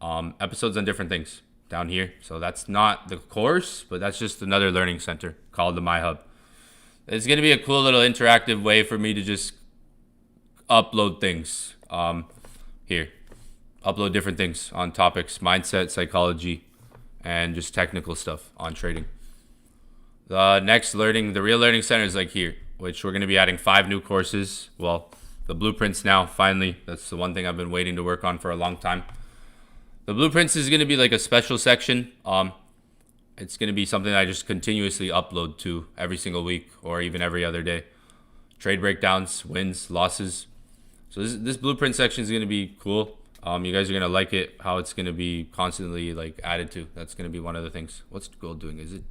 episodes on different things down here. So that's not the course, but that's just another learning center called the My Hub. It's going to be a cool little interactive way for me to just upload things here. Upload different things on topics, mindset, psychology, and just technical stuff on trading. The next the real learning center is like here, which we're going to be adding 5 new courses. Well, the blueprints now, finally. That's the one thing I've been waiting to work on for a long time. The blueprints is going to be like a special section. It's going to be something I just continuously upload to every single week or even every other day. Trade breakdowns, wins, losses. So this blueprint section is going to be cool. You guys are going to like it, how it's going to be constantly like added to. That's going to be one of the things. What's gold doing? Is it?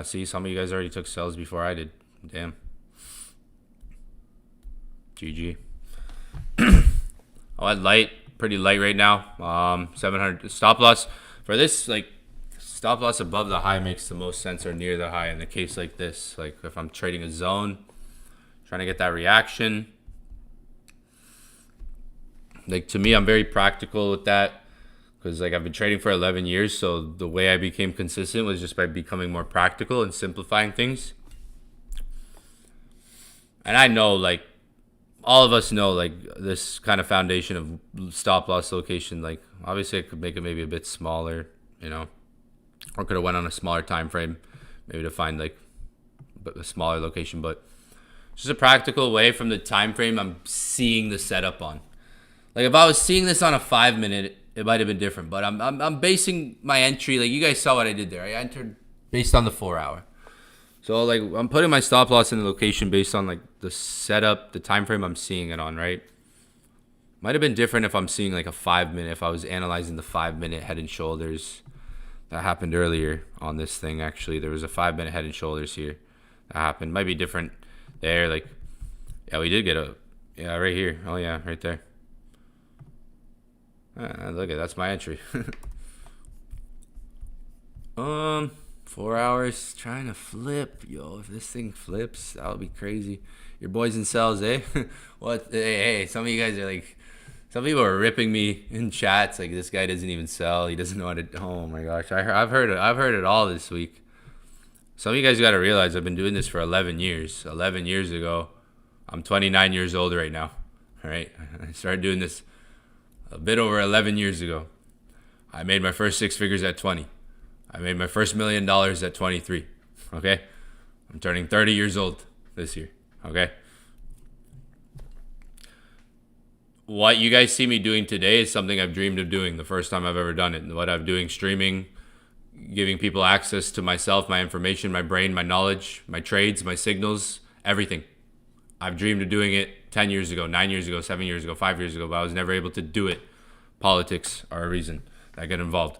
See, some of you guys already took sells before I did. Damn. GG. Oh, light. Pretty light right now. 700 stop loss. For this, like, stop loss above the high makes the most sense or near the high in a case like this. Like if I'm trading a zone, trying to get that reaction. Like to me, I'm very practical with that because like I've been trading for 11 years. So the way I became consistent was just by becoming more practical and simplifying things. And I know like all of us know like this kind of foundation of stop loss location. Like obviously I could make it maybe a bit smaller, or could have went on a smaller time frame, maybe to find like a smaller location. But it's just a practical way from the time frame I'm seeing the setup on. Like if I was seeing this on a 5 minute, it might have been different. But I'm basing my entry. Like you guys saw what I did there. I entered based on the 4 hour. So like I'm putting my stop loss in the location based on like the setup, the time frame I'm seeing it on, right? Might have been different if I'm seeing like a 5 minute, if I was analyzing the 5 minute head and shoulders. That happened earlier on this thing actually. There was a 5 minute head and shoulders here. That happened. Might be different there. Like, yeah, we did get a, yeah, right here. Oh yeah, right there. Look at that's my entry. 4 hours trying to flip. Yo, if this thing flips, that would be crazy. Your boys in cells, eh? What? Hey, some of you guys are like, some people are ripping me in chats. Like, this guy doesn't even sell. He doesn't know how to. Oh my gosh, I've heard it. I've heard it all this week. Some of you guys got to realize I've been doing this for 11 years. 11 years ago, I'm 29 years old right now. All right, I started doing this a bit over 11 years ago. I made my first 6 figures at 20. I made my first $1 million at 23. Okay, I'm turning 30 years old this year. Okay. What you guys see me doing today is something I've dreamed of doing the first time I've ever done it. What I'm doing, streaming, giving people access to myself, my information, my brain, my knowledge, my trades, my signals, everything. I've dreamed of doing it 10 years ago, 9 years ago, 7 years ago, 5 years ago, but I was never able to do it. Politics are a reason that got involved.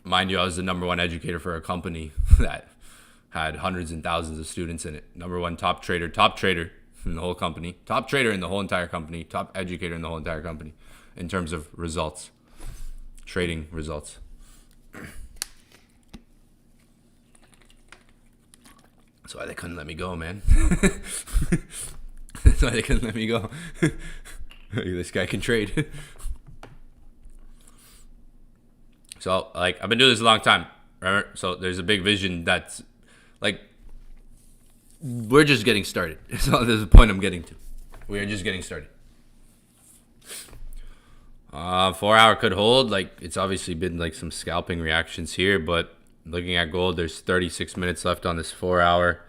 Mind you, I was the #1 educator for a company that had hundreds and thousands of students in it. #1 top trader in the whole company, top trader in the whole entire company, top educator in the whole entire company in terms of results, trading results. That's why they couldn't let me go, man. That's why they couldn't let me go. This guy can trade. So, like, I've been doing this a long time. Remember? So there's a big vision that's like, we're just getting started. So there's a point I'm getting to. We are just getting started. 4 hour could hold. Like, it's obviously been like some scalping reactions here, but looking at gold, there's 36 minutes left on this 4 hour.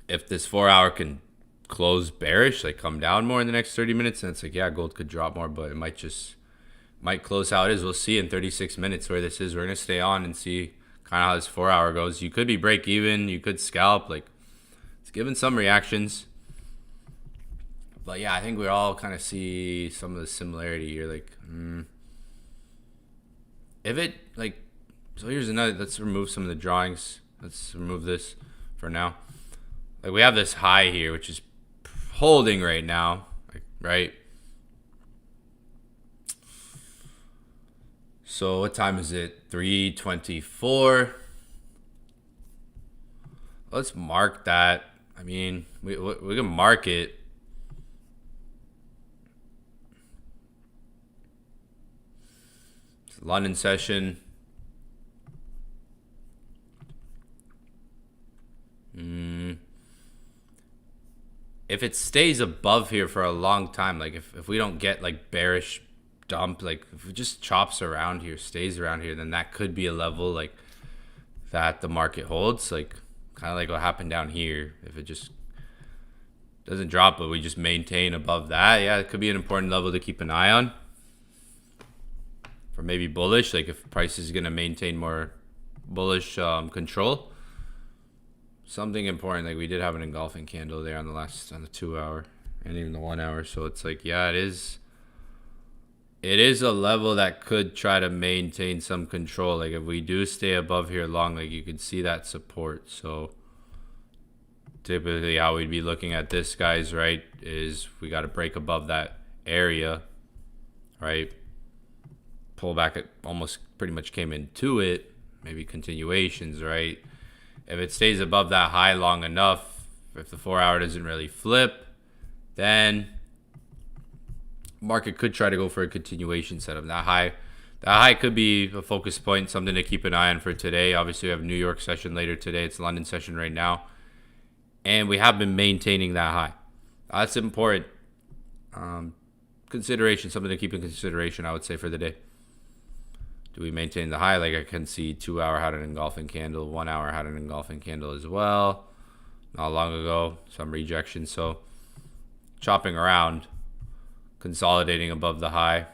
If this 4 hour can close bearish, like come down more in the next 30 minutes, then it's like, yeah, gold could drop more, but it might close how it is. We'll see in 36 minutes where this is. We're going to stay on and see kind of how this 4 hour goes. You could be break even. You could scalp. Like, it's given some reactions. But yeah, I think we all kind of see some of the similarity here. Like, if it, like, so here's another, let's remove some of the drawings. Let's remove this for now. Like, we have this high here, which is holding right now, like, right? So what time is it? 3:24. Let's mark that. I mean, we can mark it. It's London session. If it stays above here for a long time, like if we don't get like bearish dump, like if it just chops around here, stays around here, then that could be a level like that the market holds, like kind of like what happened down here. If it just doesn't drop, but we just maintain above that, yeah, it could be an important level to keep an eye on for maybe bullish, like if price is going to maintain more bullish control. Something important, like we did have an engulfing candle there on the 2 hour and even the 1 hour. So it's like, yeah, it is a level that could try to maintain some control. Like if we do stay above here long, like you could see that support. So typically how we'd be looking at this, guys, right, is we got to break above that area, right? Pull back, it almost pretty much came into it, maybe continuations, right? If it stays above that high long enough, if the 4 hour doesn't really flip, then market could try to go for a continuation setup. That high could be a focus point, something to keep an eye on for today. Obviously, we have New York session later today. It's London session right now. And we have been maintaining that high. That's important consideration, something to keep in consideration, I would say, for the day. Do we maintain the high? Like I can see 2 hour had an engulfing candle, 1 hour had an engulfing candle as well. Not long ago, some rejection. So chopping around, consolidating above the high.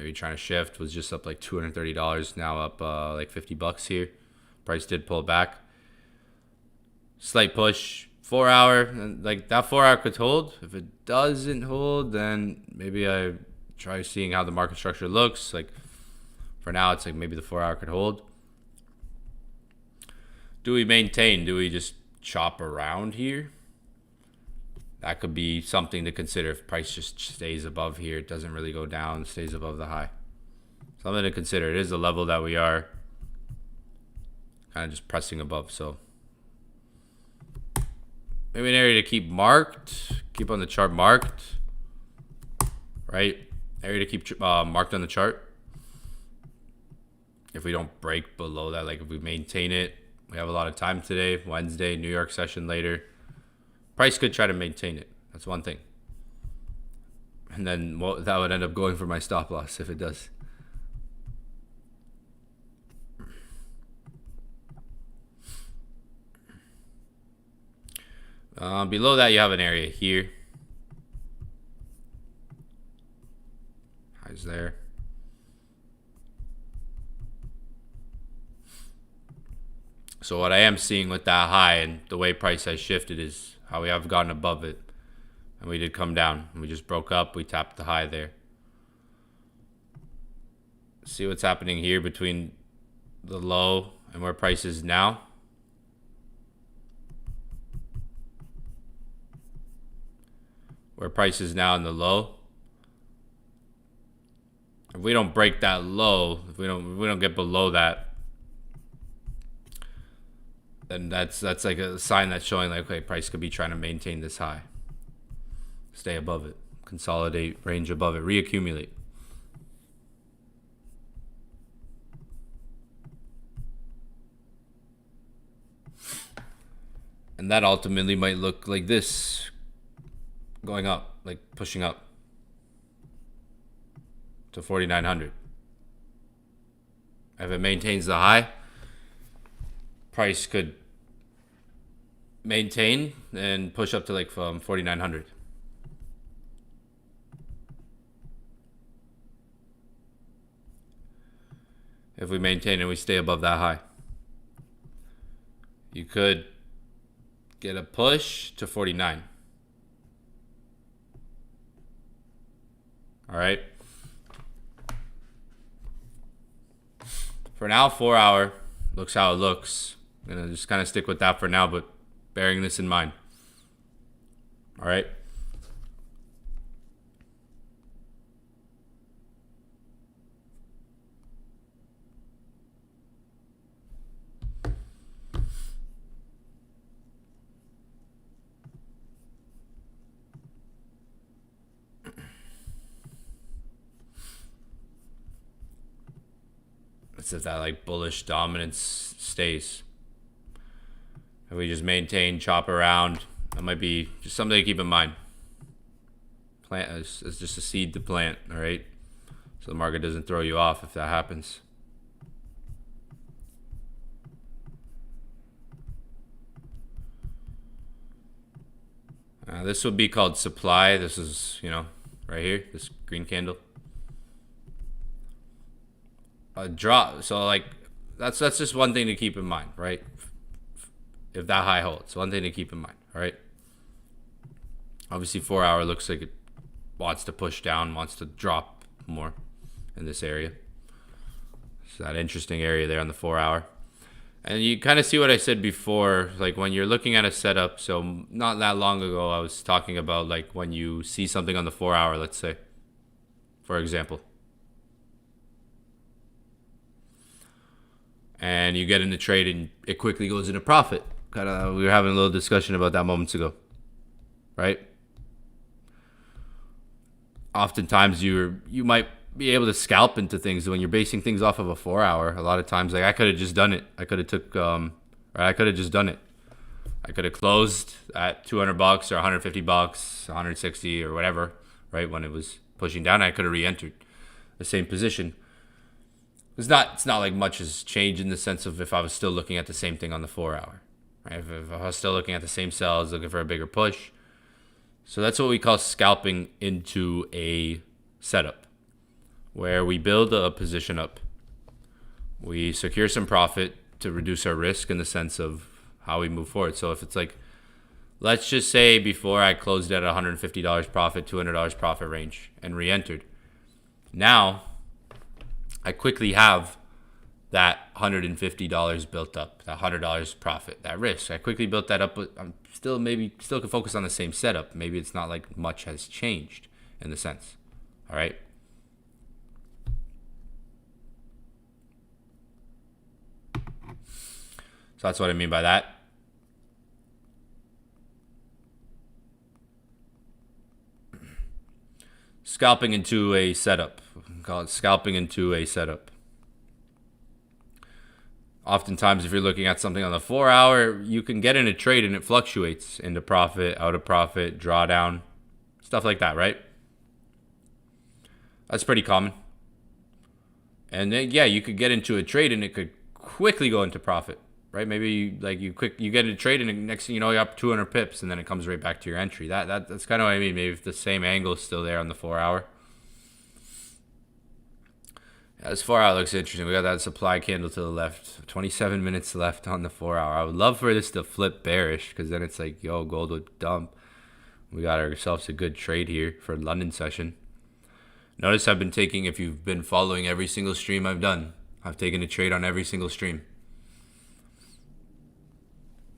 maybe trying to shift, was just up like $230, now up like $50 here. Price did pull back. Slight push, 4 hour, and like that 4 hour could hold. If it doesn't hold, then maybe I try seeing how the market structure looks. Like for now, it's like maybe the 4 hour could hold. Do we maintain? Do we just chop around here? That could be something to consider. If price just stays above here, it doesn't really go down, stays above the high. Something to consider. It is the level that we are kind of just pressing above. So maybe an area to keep marked, keep on the chart marked, right? Area to keep marked on the chart. If we don't break below that, like if we maintain it, we have a lot of time today, Wednesday, New York session later. Price could try to maintain it. That's one thing. And then that would end up going for my stop loss if it does. Below that, you have an area here. Highs there. So what I am seeing with that high and the way price has shifted is how we have gotten above it. And we did come down. We just broke up. We tapped the high there. See what's happening here between the low and where price is now. Where price is now in the low. If we don't break that low, if we don't get below that, then that's like a sign that's showing like, okay, price could be trying to maintain this high. Stay above it. Consolidate, range above it, reaccumulate. And that ultimately might look like this. Going up, like pushing up to 4,900. If it maintains the high, price could maintain and push up to like 4,900. If we maintain and we stay above that high, you could get a push to 49. All right. For now, 4 hour looks how it looks. I'm gonna just kind of stick with that for now, but bearing this in mind. All right. Let's see if that like bullish dominance stays. If we just maintain, chop around, that might be just something to keep in mind. Plant as just a seed to plant, all right? So the market doesn't throw you off if that happens. This would be called supply. This is, right here, this green candle. A drop. So like that's just one thing to keep in mind, right? If that high holds, one thing to keep in mind, all right? Obviously 4 hour looks like it wants to push down, wants to drop more in this area. It's that interesting area there on the 4 hour. And you kind of see what I said before, like when you're looking at a setup. So not that long ago, I was talking about like when you see something on the 4 hour, let's say, for example, and you get in the trade and it quickly goes into profit. We were having a little discussion about that moments ago, right? Oftentimes you might be able to scalp into things when you're basing things off of a 4 hour. A lot of times, like I could have just done it. I could have I could have just done it. I could have closed at $200 or $150, 160 or whatever, right? When it was pushing down, I could have re-entered the same position. It's not like much has changed in the sense of if I was still looking at the same thing on the 4 hour, right? If I was still looking at the same cells, looking for a bigger push. So that's what we call scalping into a setup. where we build a position up. We secure some profit to reduce our risk in the sense of how we move forward. So if it's like, let's just say before I closed at $150 profit, $200 profit range and re-entered. Now, I quickly have that $150 built up, that $100 profit, that risk. I quickly built that up, but I'm still can focus on the same setup. Maybe it's not like much has changed in the sense. All right. So that's what I mean by that. Scalping into a setup. Call it scalping into a setup. Oftentimes, if you're looking at something on the 4-hour, you can get in a trade and it fluctuates into profit, out of profit, drawdown, stuff like that, right? That's pretty common. And then, yeah, you could get into a trade and it could quickly go into profit, right? Maybe you get into a trade and the next thing you know, you're up 200 pips and then it comes right back to your entry. That's kind of what I mean. Maybe if the same angle is still there on the 4-hour. Yeah, this 4-hour looks interesting. We got that supply candle to the left. 27 minutes left on the 4-hour. I would love for this to flip bearish because then it's like, yo, gold would dump. We got ourselves a good trade here for London session. Notice I've been taking, if you've been following every single stream I've done, I've taken a trade on every single stream.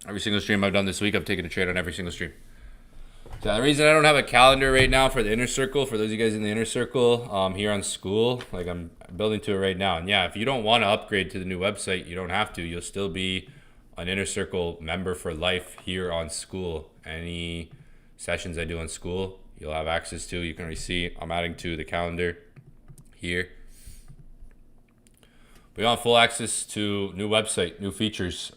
Every single stream I've done this week, I've taken a trade on every single stream. So the reason I don't have a calendar right now for the inner circle, for those of you guys in the inner circle here on school, like I'm building to it right now. And yeah, if you don't want to upgrade to the new website, you don't have to. You'll still be an inner circle member for life here on school. Any sessions I do on school, you'll have access to. You can already see I'm adding to the calendar here. We want full access to new website, new features.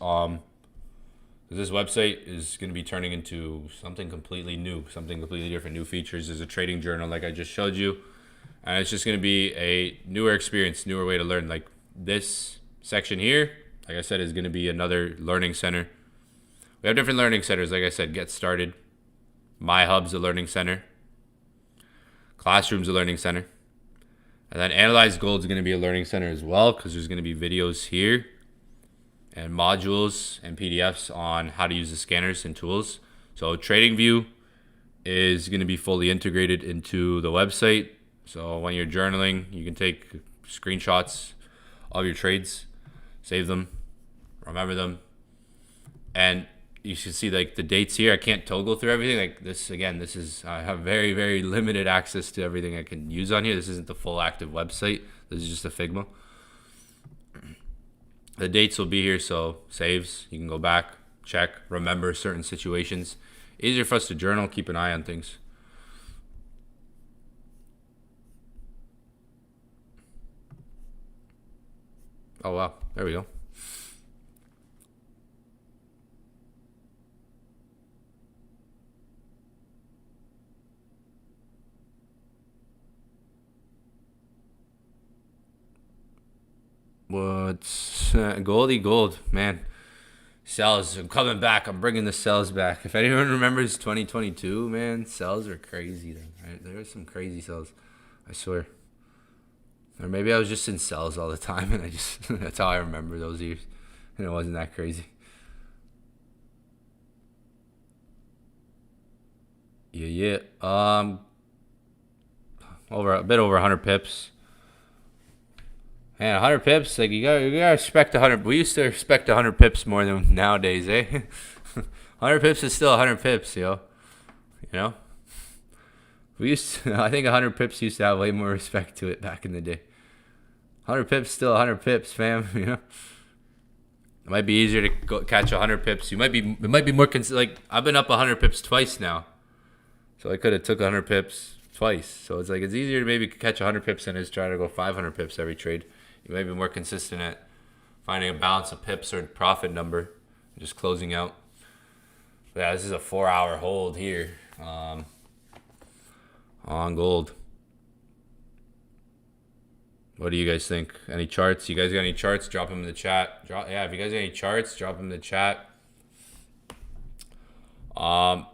This website is going to be turning into something completely new, something completely different, new features. There's a trading journal like I just showed you. And it's just going to be a newer experience, newer way to learn. Like this section here, like I said, is going to be another learning center. We have different learning centers. Like I said, Get Started. My Hub's a learning center. Classroom's a learning center. And then Analyze Gold's going to be a learning center as well because there's going to be videos here and modules and PDFs on how to use the scanners and tools. So TradingView is going to be fully integrated into the website. So when you're journaling, you can take screenshots of your trades, save them, remember them. And you should see like the dates here. I can't toggle through everything. Like this, again, I have very, very limited access to everything I can use on here. This isn't the full active website. This is just a Figma. The dates will be here, so saves. You can go back, check, remember certain situations. Easier for us to journal, keep an eye on things. Oh, wow. There we go. What's Goldie Gold, man? Sells. I'm coming back. I'm bringing the sells back. If anyone remembers 2022, man, sells are crazy. Right? There were some crazy sells, I swear. Or maybe I was just in sells all the time, and that's how I remember those years, and it wasn't that crazy. Yeah. A bit over 100 pips. Man, 100 pips, like you gotta respect 100. We used to respect 100 pips more than nowadays, eh? 100 pips is still 100 pips, yo. You know? I think 100 pips used to have way more respect to it back in the day. 100 pips still 100 pips, fam, you know? It might be easier to catch 100 pips. It might be more, like, I've been up 100 pips twice now. So I could have took 100 pips twice. So it's easier to maybe catch 100 pips than it is trying to go 500 pips every trade. You might be more consistent at finding a balance of pips or profit number, just closing out. But yeah, this is a 4-hour hold here on gold. What do you guys think? Any charts? You guys got any charts? Drop them in the chat. If you guys got any charts, drop them in the chat.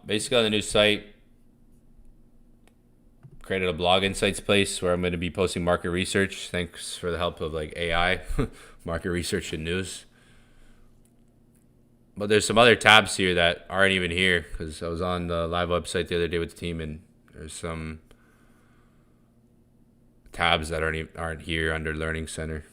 Basically on the new site, created a blog insights place where I'm going to be posting market research. Thanks for the help of like AI, market research and news. But there's some other tabs here that aren't even here because I was on the live website the other day with the team, and there's some tabs that aren't here under Learning Center.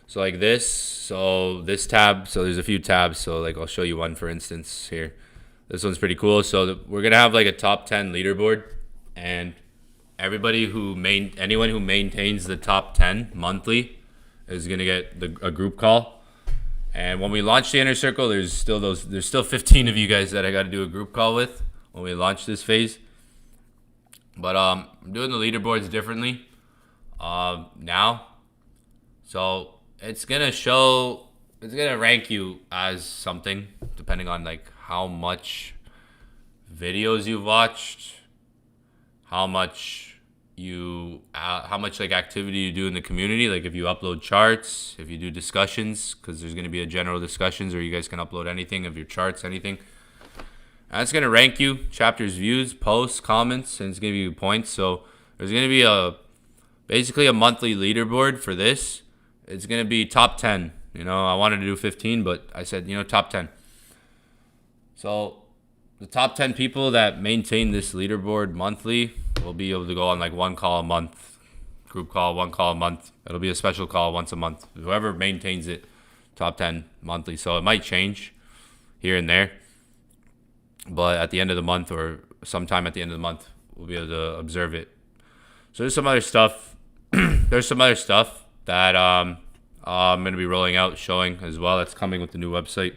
So like this tab, so there's a few tabs. So like I'll show you one, for instance, here. This one's pretty cool. So we're gonna have like a top 10 leaderboard, and anyone who maintains the top 10 monthly is gonna get a group call. And when we launch the inner circle, there's still 15 of you guys that I got to do a group call with when we launch this phase. But I'm doing the leaderboards differently now. So it's gonna rank you as something depending on like how much videos you've watched, how much like activity you do in the community. Like if you upload charts, if you do discussions, because there's gonna be a general discussions where you guys can upload anything of your charts, anything. And it's gonna rank you, chapters, views, posts, comments, and it's gonna give you points. So there's gonna be basically a monthly leaderboard for this. It's going to be top 10. I wanted to do 15, but I said, top 10. So the top 10 people that maintain this leaderboard monthly will be able to go on like one call a month, group call, one call a month. It'll be a special call once a month. Whoever maintains it, top 10 monthly. So it might change here and there. But at the end of the month or sometime at the end of the month, we'll be able to observe it. So there's some other stuff. That I'm going to be rolling out, showing as well. That's coming with the new website.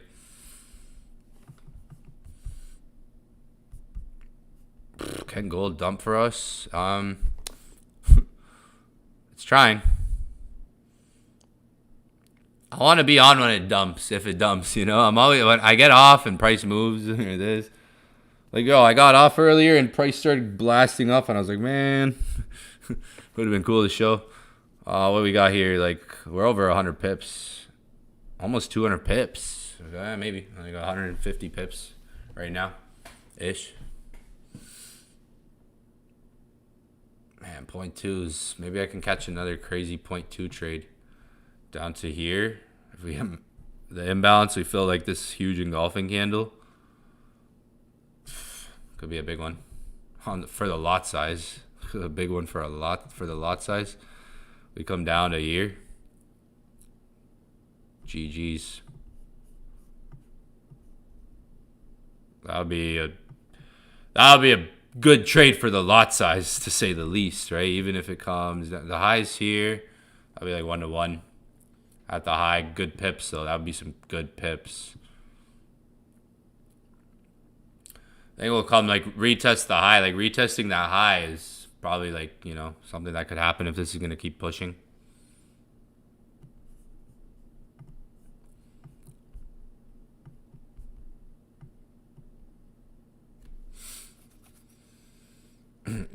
Can gold dump for us? It's trying. I want to be on when it dumps, if it dumps, I'm always, when I get off and price moves or this. Like, I got off earlier and price started blasting up, and I was like, man, would have been cool to show. What we got here, like, we're over 100 pips. Almost 200 pips. Maybe. Like 150 pips right now. Ish. Man, 0.2s. Maybe I can catch another crazy 0.2 trade. Down to here. If we have the imbalance, we feel like this huge engulfing candle. Could be a big one. For the lot size. A big one for the lot size. We come down a year. GG's. That'll be a good trade for the lot size, to say the least, right? Even if it comes down, the highs here, that'll be like 1-to-1 at the high. Good pips, so that would be some good pips. I think we'll come like retest the high. Like retesting that high is probably like, something that could happen if this is going to keep pushing.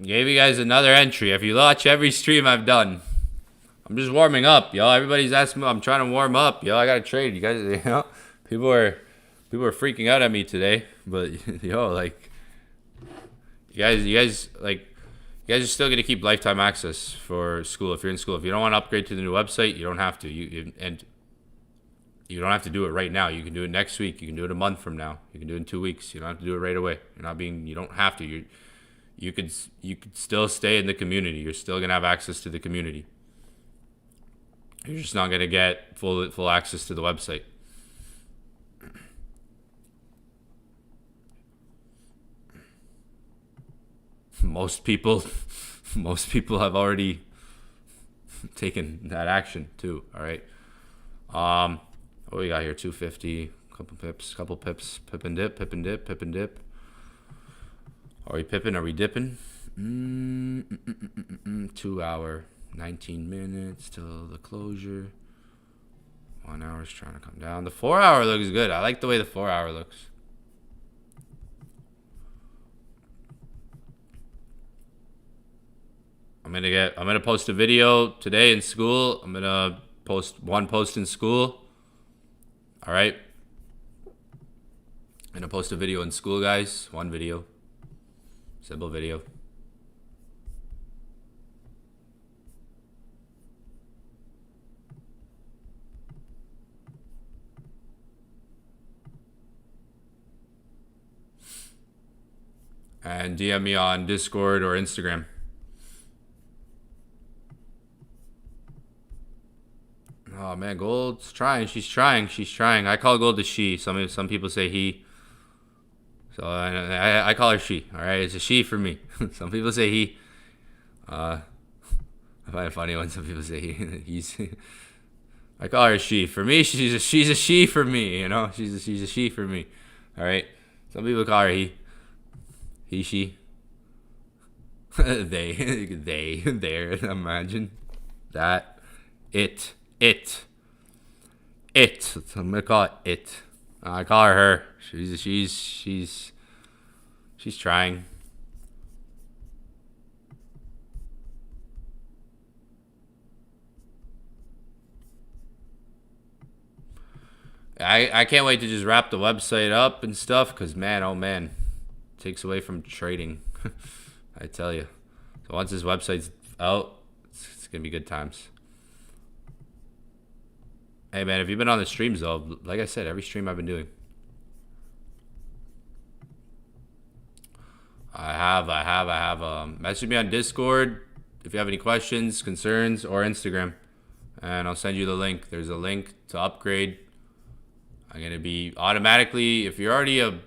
Gave you guys another entry. If you watch every stream I've done, I'm just warming up, yo. Everybody's asking me, I'm trying to warm up, yo. I got to trade. You guys, people are freaking out at me today, but like, you guys are still going to keep lifetime access for school if you're in school. If you don't want to upgrade to the new website, you don't have to. And you don't have to do it right now. You can do it next week. You can do it a month from now. You can do it in 2 weeks. You don't have to do it right away. You don't have to. You could still stay in the community. You're still going to have access to the community. You're just not going to get full access to the website. Most people have already taken that action too. All right. What we got here? 250, couple pips, pip and dip. Are we pipping? Are we dipping? 2 hour, 19 minutes till the closure. 1 hour's trying to come down. The 4 hour looks good. I like the way the 4 hour looks. I'm gonna post a video today in school. I'm gonna post one post in school. All right. Gonna post a video in school, guys. One video. Simple video. And DM me on Discord or Instagram. Oh man, Gold's trying. She's trying. She's trying. I call Gold a she. Some people say he. So I call her she. All right, it's a she for me. Some people say he. I find it funny when some people say he. He's. I call her a she. For me, she's a she for me. You know, she's a she for me. All right. Some people call her he. He, she. They. There. Imagine that. It. I'm gonna call it it. I call her. She's trying. I can't wait to just wrap the website up and stuff, because man, oh man, it takes away from trading. I tell you. So once this website's out, it's gonna be good times. Hey man, if you've been on the streams though, like I said, every stream I've been doing, I have. Message me on Discord if you have any questions, concerns, or Instagram, and I'll send you the link. There's a link to upgrade. I'm gonna be automatically, if you're already a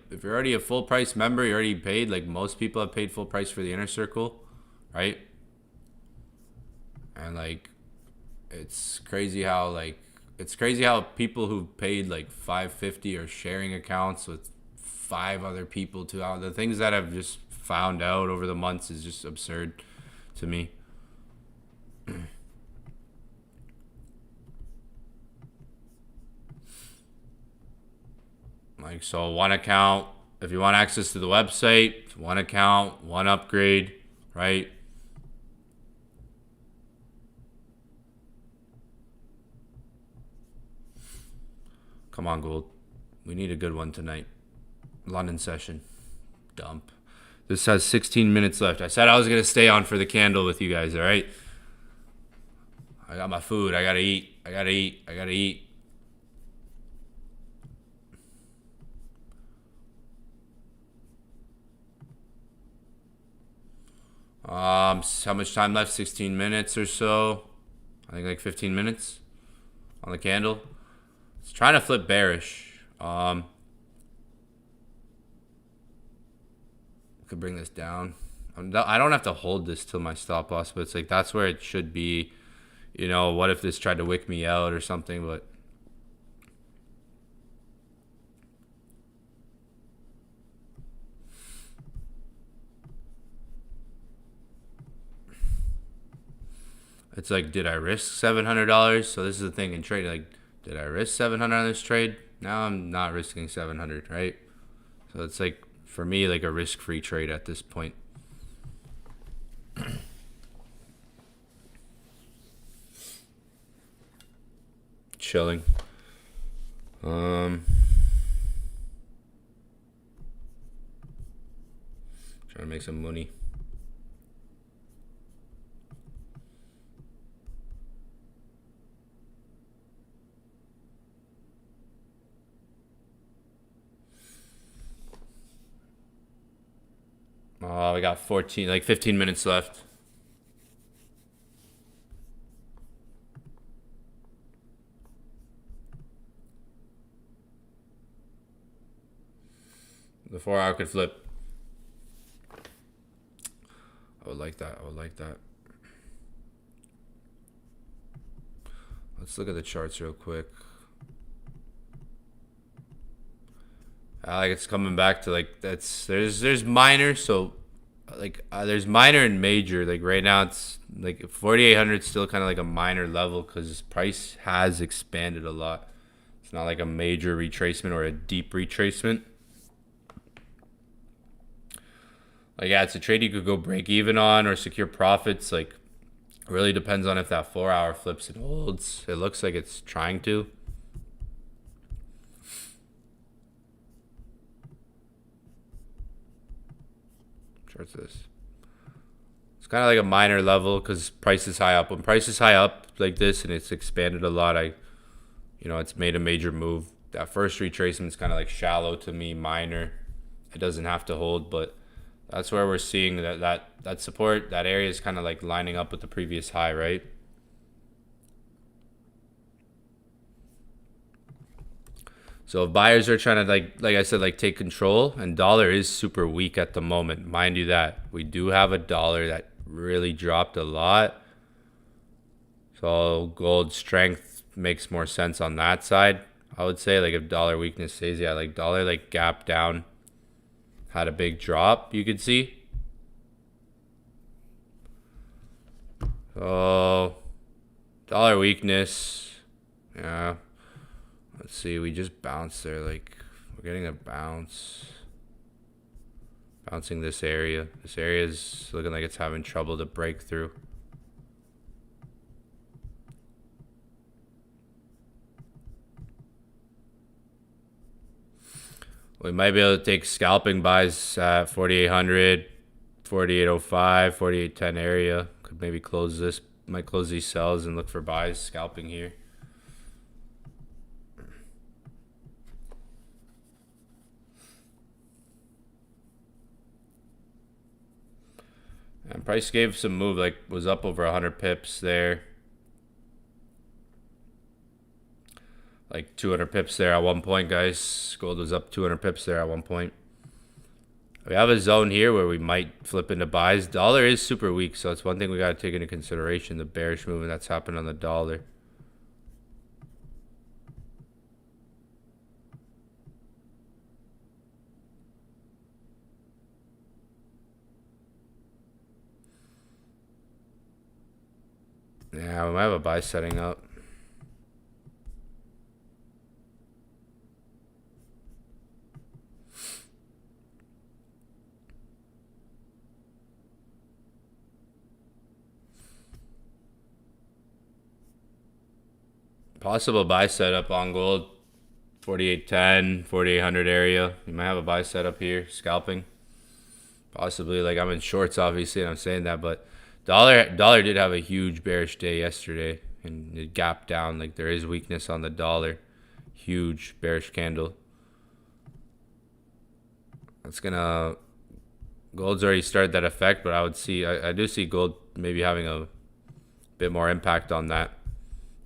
full price member, you already paid. Like most people have paid full price for the inner circle, right? And like, it's crazy how people who paid like $5.50 are sharing accounts with 5 other people too. The things that I've just found out over the months is just absurd to me. Like, so one account, if you want access to the website, one account, one upgrade, right? Come on, Gold. We need a good one tonight. London session. Dump. This has 16 minutes left. I said I was going to stay on for the candle with you guys, all right? I got my food. I got to eat. How much time left? 16 minutes or so. I think like 15 minutes on the candle. It's trying to flip bearish. Could bring this down. I don't have to hold this till my stop loss, but it's like that's where it should be. You know, what if this tried to wick me out or something? But it's like, did I risk $700? So this is the thing in trading. Like, did I risk $700 on this trade? Now I'm not risking $700, right? So it's like, for me, like a risk-free trade at this point. Chilling. Trying to make some money. Oh, we got 15 minutes left. The 4-hour could flip. I would like that. Let's look at the charts real quick. Like, it's coming back to like, there's minor, so like there's minor and major. Like right now it's like 4,800 is still kind of like a minor level because price has expanded a lot. It's not like a major retracement or a deep retracement. Like, yeah, it's a trade you could go break even on or secure profits. Like, it really depends on if that 4-hour flips and holds. It looks like it's trying to. Charts this. It's kind of like a minor level because price is high up. When price is high up like this and it's expanded a lot, it's made a major move. That first retracement is kind of like shallow to me, minor. It doesn't have to hold, but that's where we're seeing that support. That area is kind of like lining up with the previous high, right? So if buyers are trying to like I said, like take control, and dollar is super weak at the moment. Mind you that we do have a dollar that really dropped a lot. So gold strength makes more sense on that side. I would say like if dollar weakness stays, yeah, like dollar like gap down, had a big drop, you could see. So dollar weakness, yeah. Let's see, we just bounced there, like we're getting a bounce. Bouncing this area. This area is looking like it's having trouble to break through. We might be able to take scalping buys at 4,800, 4,805, 4,810 area. Could maybe close this, might close these sells and look for buys, scalping here. And price gave some move, like was up over 100 pips there. Like 200 pips there at one point, guys. Gold was up 200 pips there at one point. We have a zone here where we might flip into buys. Dollar is super weak, so it's one thing we got to take into consideration, the bearish movement that's happened on the dollar. Yeah, we might have a buy setting up. Possible buy setup on gold, 4810, 4800 area. You might have a buy setup here, scalping. Possibly, like I'm in shorts, obviously, and I'm saying that, but dollar did have a huge bearish day yesterday, and it gapped down. Like there is weakness on the dollar, huge bearish candle. That's gonna, gold's already started that effect, but I do see gold maybe having a bit more impact on that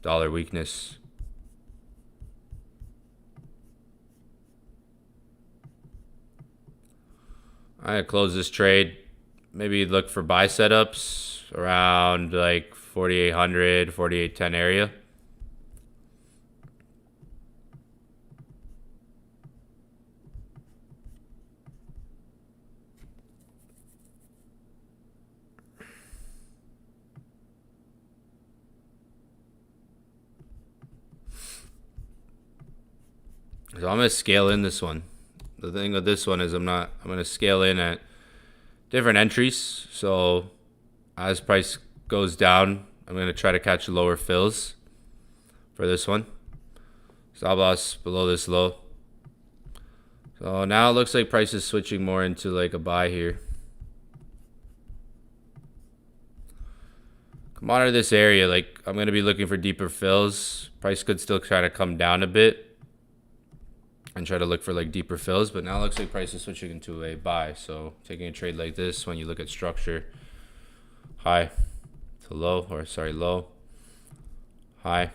dollar weakness. I'm gonna close this trade. Maybe look for buy setups around like 4,800, 4,810 area. So I'm gonna scale in this one. The thing with this one is I'm gonna scale in at different entries. So as price goes down, I'm gonna try to catch lower fills for this one. Stop loss below this low. So now it looks like price is switching more into like a buy here. Monitor this area. Like I'm gonna be looking for deeper fills. Price could still try to come down a bit and try to look for like deeper fills, but now it looks like price is switching into a buy. So taking a trade like this, when you look at structure, high to low, or sorry, low, high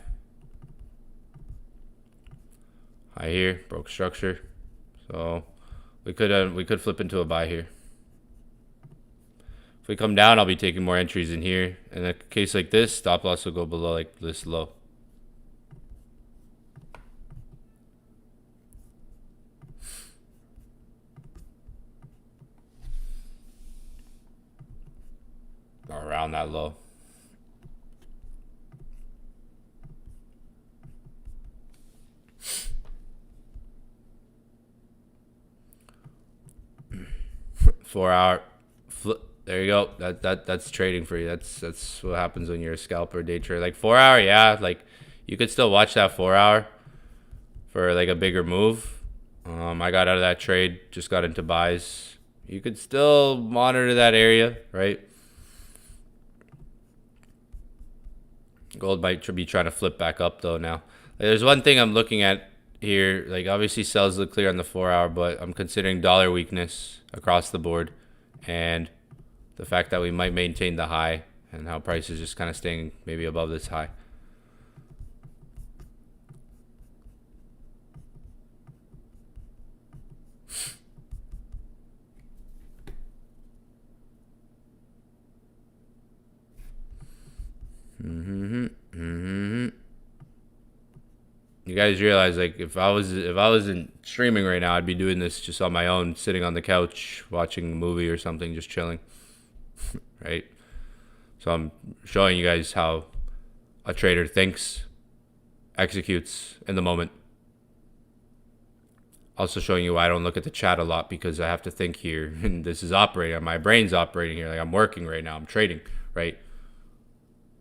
here, broke structure. So we could flip into a buy here. If we come down, I'll be taking more entries in here. In a case like this, stop loss will go below like this low. Or around that low. Four-hour flip. There you go. That's trading for you. That's what happens when you're a scalper, day trader. Like 4 hour, yeah. Like you could still watch that 4 hour for like a bigger move. I got out of that trade. Just got into buys. You could still monitor that area, right? Gold might be trying to flip back up though now. There's one thing I'm looking at here. Like obviously sells look clear on the 4 hour, but I'm considering dollar weakness across the board and the fact that we might maintain the high and how price is just kind of staying maybe above this high. You guys realize, like, if I wasn't streaming right now, I'd be doing this just on my own, sitting on the couch, watching a movie or something, just chilling, right? So I'm showing you guys how a trader thinks, executes in the moment. Also showing you why I don't look at the chat a lot, because I have to think here, and this is operating. My brain's operating here. Like I'm working right now. I'm trading, right?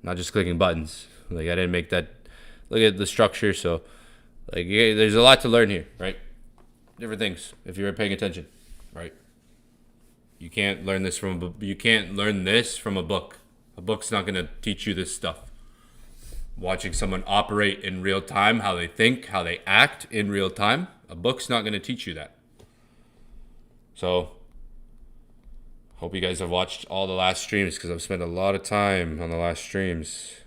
Not just clicking buttons. Like I didn't make that. Look at the structure. So, like, yeah, there's a lot to learn here, right? Different things if you're paying attention, right? You can't learn this from a book. A book's not gonna teach you this stuff. Watching someone operate in real time, how they think, how they act in real time, a book's not gonna teach you that. So, hope you guys have watched all the last streams, because I've spent a lot of time on the last streams.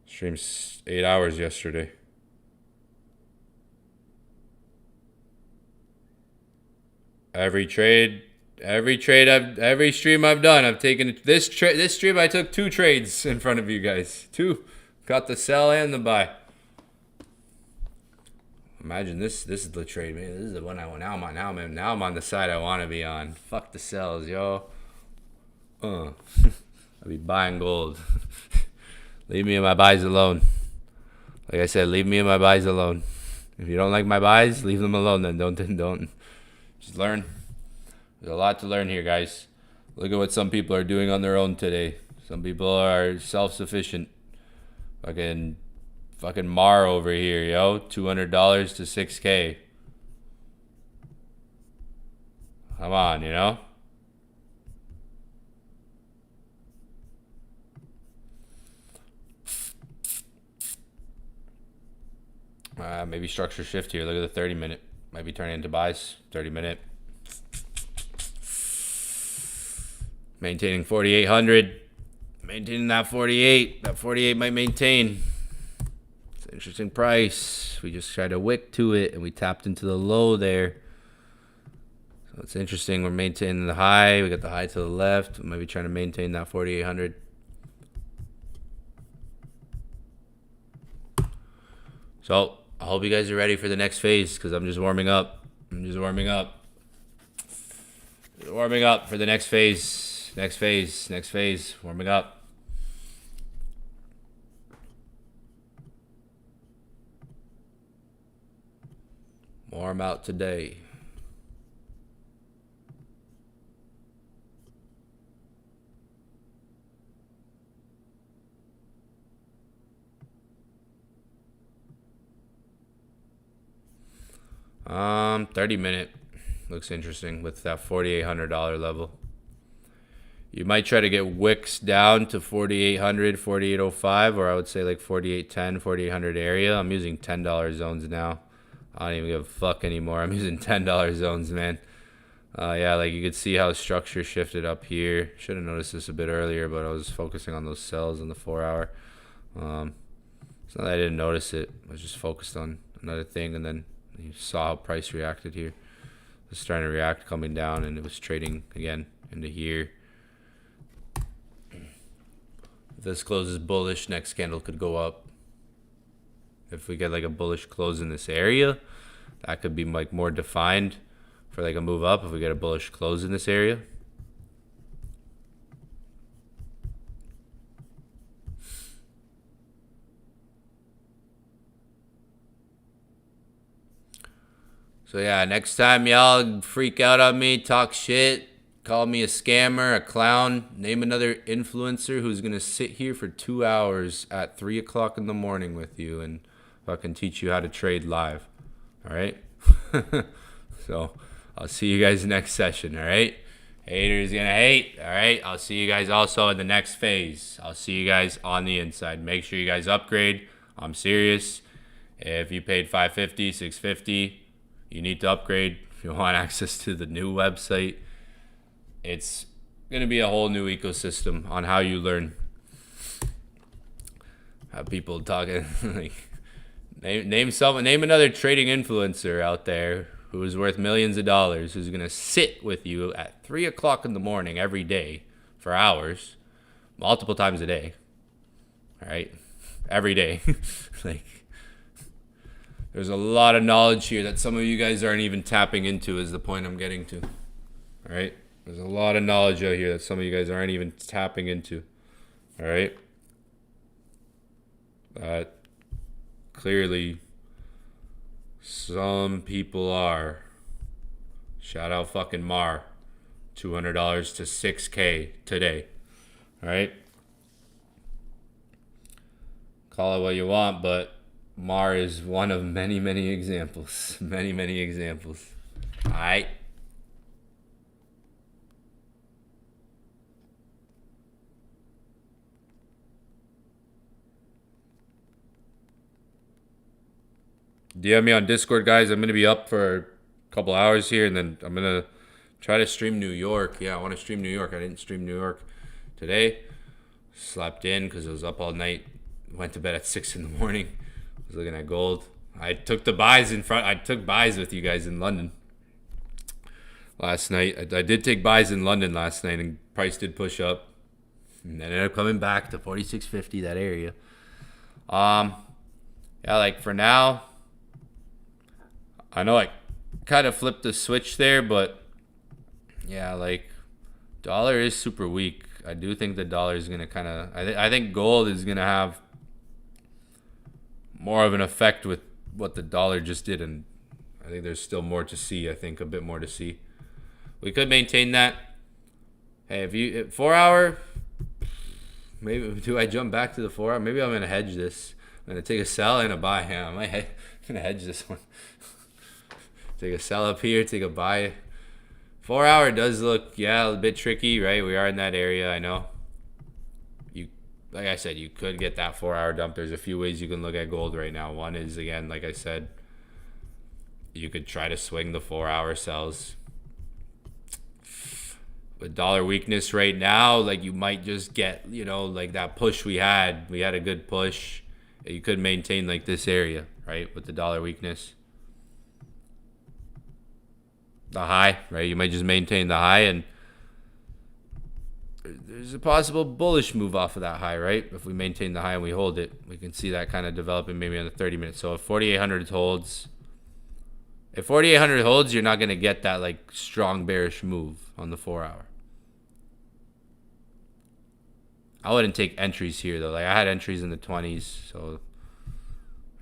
Streams 8 hours yesterday. Every stream I've done, I've taken this stream. I took 2 trades in front of you guys. 2, got the sell and the buy. Imagine this is the trade, man. This is the one I want. Now I'm on the side I want to be on. Fuck the sells, yo. I'll be buying gold. Leave me and my buys alone. Like I said, leave me and my buys alone. If you don't like my buys, leave them alone. Then don't. Just learn. There's a lot to learn here, guys. Look at what some people are doing on their own today. Some people are self-sufficient. Fucking Mar over here, yo. $200 to 6K. Come on, you know? Maybe structure shift here. Look at the 30-minute. Might be turning into buys. 30-minute. Maintaining 4,800. Maintaining that 48. That 48 might maintain. It's an interesting price. We just tried to wick to it, and we tapped into the low there. So it's interesting. We're maintaining the high. We got the high to the left. We might be trying to maintain that 4,800. So I hope you guys are ready for the next phase, because I'm just warming up. Warming up for the next phase. Warming up. Warm out today. $30-minute looks interesting with that $4,800 level. You might try to get wicks down to 4,800, 4,805, or I would say like 4,810, 4,800 area. I'm using $10 zones now. I don't even give a fuck anymore. I'm using $10 zones, man. Yeah, like you could see how structure shifted up here. Should have noticed this a bit earlier, but I was focusing on those sells in the 4 hour. It's not that I didn't notice it. I was just focused on another thing, and then you saw how price reacted here. It was starting to react, coming down, and it was trading again into here. If this closes bullish, next candle could go up. If we get like a bullish close in this area, that could be like more defined for like a move up if we get a bullish close in this area. So yeah, next time y'all freak out on me, talk shit, call me a scammer, a clown, name another influencer who's gonna sit here for 2 hours at 3 o'clock in the morning with you and fucking teach you how to trade live. All right. So I'll see you guys next session, all right? Haters gonna hate, all right? I'll see you guys also in the next phase. I'll see you guys on the inside. Make sure you guys upgrade. I'm serious. If you paid $550, $650, you need to upgrade. If you want access to the new website, it's gonna be a whole new ecosystem on how you learn. Have people talking like name another trading influencer out there who is worth millions of dollars, who's gonna sit with you at 3 o'clock in the morning every day for hours, multiple times a day. All right, every day. Like, there's a lot of knowledge here that some of you guys aren't even tapping into. Is the point I'm getting to. All right, there's a lot of knowledge out here that some of you guys aren't even tapping into. All right. That clearly some people are. Shout out fucking Mar. $200 to $6K today. Alright? Call it what you want, but Mar is one of many, many examples. Many, many examples. Alright? DM me on Discord, guys. I'm going to be up for a couple hours here, and then I'm going to try to stream New York. Yeah, I want to stream New York. I didn't stream New York today. Slept in because I was up all night. Went to bed at 6 in the morning. Was looking at gold. I took the buys in front. I took buys with you guys in London last night. I did take buys in London last night, and price did push up. And ended up coming back to 46.50, that area. Yeah, like for now, I know I kind of flipped the switch there, but yeah, like dollar is super weak. I do think the dollar is going to kind of, I think gold is going to have more of an effect with what the dollar just did. And I think there's still more to see. I think a bit more to see. We could maintain that. Hey, if you, 4 hour, maybe, do I jump back to the 4 hour? Maybe I'm going to hedge this. I'm going to take a sell and a buy. Yeah, I'm going to hedge this one. Take a sell up here, take a buy. 4 hour does look, yeah, a bit tricky, right? We are in that area, I know. You, like I said, you could get that 4 hour dump. There's a few ways you can look at gold right now. One is, again, like I said, you could try to swing the 4 hour sells. With dollar weakness right now, like you might just get, you know, like that push we had. We had a good push. You could maintain like this area, right? With the dollar weakness. The high, right? You might just maintain the high, and there's a possible bullish move off of that high, right? If we maintain the high and we hold it, we can see that kind of developing maybe on the 30 minutes. So if 4,800 holds, you're not going to get that like strong bearish move on the 4 hour. I wouldn't take entries here though. Like I had entries in the 20s, so.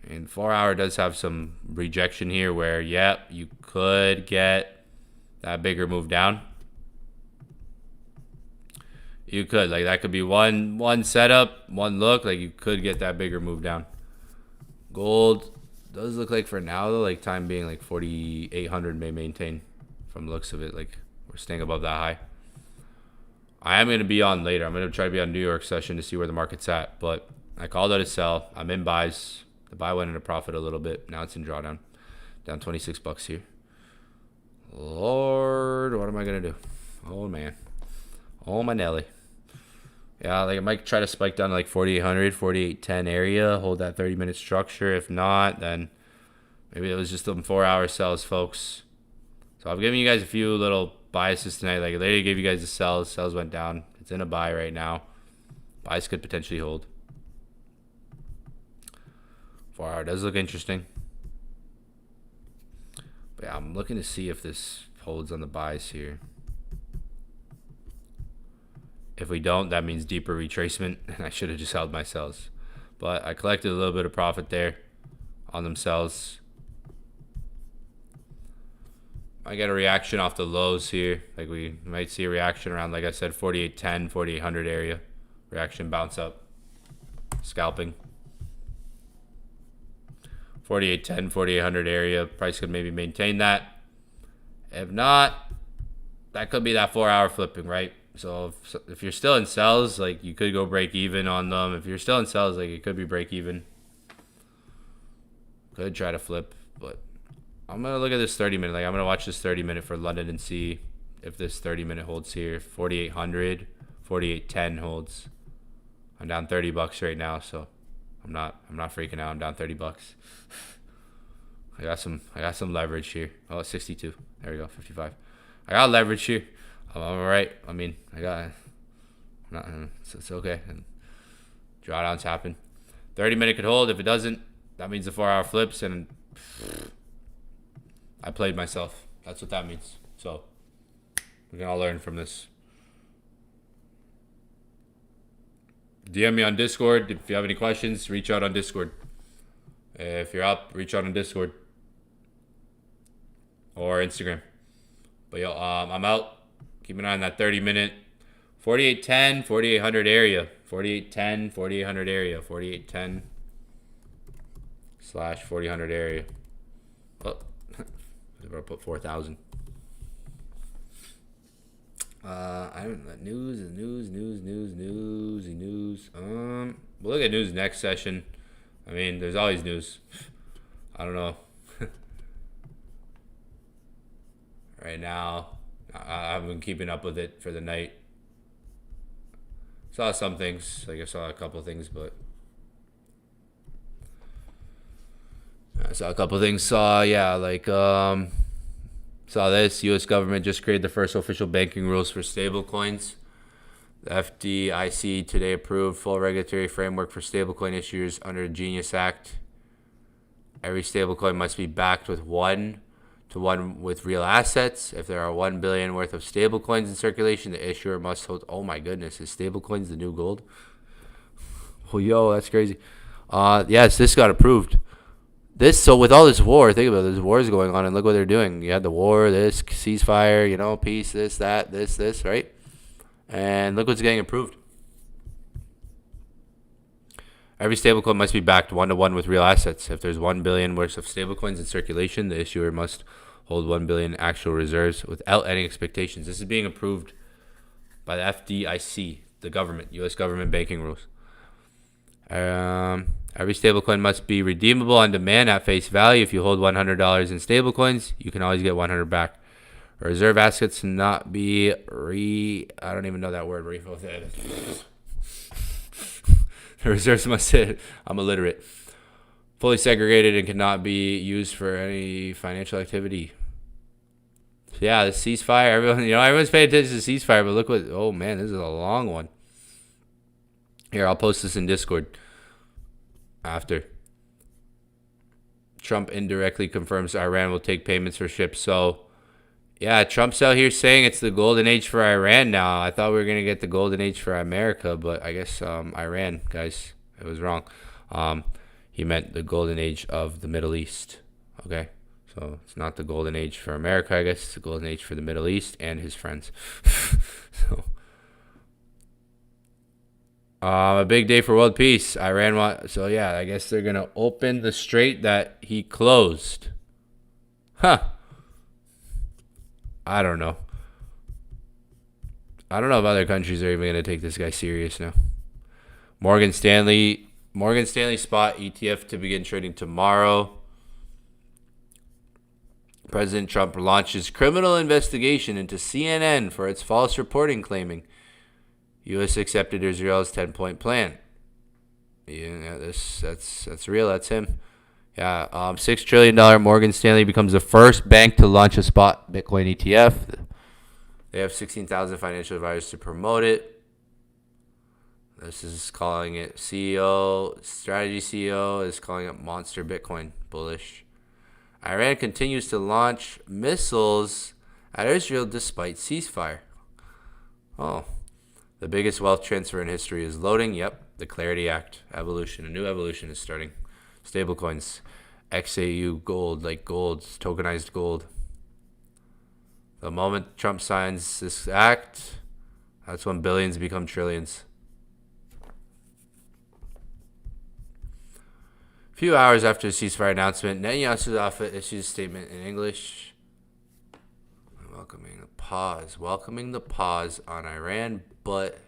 And 4 hour does have some rejection here where, yep, you could get that bigger move down. You could. Like, that could be one setup, one look. Like, you could get that bigger move down. Gold does look like for now, though, like, time being, like, 4,800 may maintain from the looks of it. Like, we're staying above that high. I am going to be on later. I'm going to try to be on New York session to see where the market's at. But I called out a sell. I'm in buys. The buy went into profit a little bit. Now it's in drawdown. Down $26 here. Lord, what am I going to do? Oh, man. Oh, my Nelly. Yeah, like I might try to spike down to like 4,800, 4,810 area. Hold that 30-minute structure. If not, then maybe it was just some 4 hour sells, folks. So I've given you guys a few little biases tonight. Like I literally gave you guys the sells. Sells went down. It's in a buy right now. Buys could potentially hold. 4 hour does look interesting. But yeah, I'm looking to see if this holds on the buys here. If we don't, that means deeper retracement, and I should have just held my sells. But I collected a little bit of profit there on them sells. I get a reaction off the lows here. Like we might see a reaction around, like I said, 4,810, 4,800 area. Reaction bounce up. Scalping. 4,810, 4,800 area. Price could maybe maintain that. If not, that could be that 4-hour flipping, right? So if you're still in sells, like you could go break even on them. If you're still in sells, like it could be break even. Could try to flip, but I'm gonna look at this 30-minute. Like I'm gonna watch this 30-minute for London and see if this 30-minute holds here. 4,800, 4,810 holds. I'm down $30 right now, so I'm not freaking out. I'm down $30. I got some leverage here. Oh, 62. There we go. 55. I got leverage here. I'm all right. I mean, it's okay. And drawdowns happen. 30-minute could hold. If it doesn't, that means the 4-hour flips, and I played myself. That's what that means. So we can all learn from this. DM me on Discord. If you have any questions, reach out on Discord. If you're up, reach out on Discord or Instagram. But yo, I'm out. Keep an eye on that 30-minute. 4810, 4800 area. 4810, 4800 area. 4810 / 4000 area. Oh, I better put 4,000. I don't news. We'll look at news next session. I mean, there's always news. I don't know. Right now, I've been keeping up with it for the night. Saw some things. Like I saw a couple things, but I saw a couple things. Saw this. U.S. government just created the first official banking rules for stablecoins. The FDIC today approved full regulatory framework for stablecoin issuers under the Genius Act. Every stablecoin must be backed with 1-to-1 with real assets. If there are 1 billion worth of stablecoins in circulation, the issuer must hold. Oh my goodness, is stablecoins the new gold? Oh, yo, that's crazy. Yes, this got approved. So with all this war, think about it, there's wars going on, and look what they're doing. You had the war, this ceasefire, peace, this, that, this, right? And look what's getting approved. Every stablecoin must be backed 1-to-1 with real assets. If there's 1 billion worth of stablecoins in circulation, the issuer must hold 1 billion actual reserves without any expectations. This is being approved by the FDIC, the government, U.S. government banking rules. Every stablecoin must be redeemable on demand at face value. If you hold $100 in stablecoins, you can always get 100 back. Reserve assets cannot be I don't even know that word. The reserves must sit. I'm illiterate. Fully segregated and cannot be used for any financial activity. Yeah, the ceasefire. Everyone's paying attention to the ceasefire, but look what. Oh man, this is a long one. Here, I'll post this in Discord after. Trump indirectly confirms Iran will take payments for ships. So, yeah, Trump's out here saying it's the golden age for Iran now. I thought we were going to get the golden age for America, but I guess Iran, guys, it was wrong. He meant the golden age of the Middle East. Okay, so it's not the golden age for America, I guess. It's the golden age for the Middle East and his friends. A big day for world peace. So yeah, I guess they're going to open the strait that he closed. Huh. I don't know. I don't know if other countries are even going to take this guy serious now. Morgan Stanley spot ETF to begin trading tomorrow. President Trump launches criminal investigation into CNN for its false reporting claiming U.S. accepted Israel's 10-point plan. Yeah, that's real. That's him. Yeah, $6 trillion Morgan Stanley becomes the first bank to launch a spot Bitcoin ETF. They have 16,000 financial advisors to promote it. This is calling it strategy CEO is calling it monster Bitcoin, bullish. Iran continues to launch missiles at Israel despite ceasefire. Oh, the biggest wealth transfer in history is loading. Yep, the Clarity Act, evolution. A new evolution is starting. Stablecoins, XAU gold, like gold, tokenized gold. The moment Trump signs this act, that's when billions become trillions. A few hours after the ceasefire announcement, Netanyahu's office issues a statement in English. Welcoming the pause. Welcoming the pause on Iran, but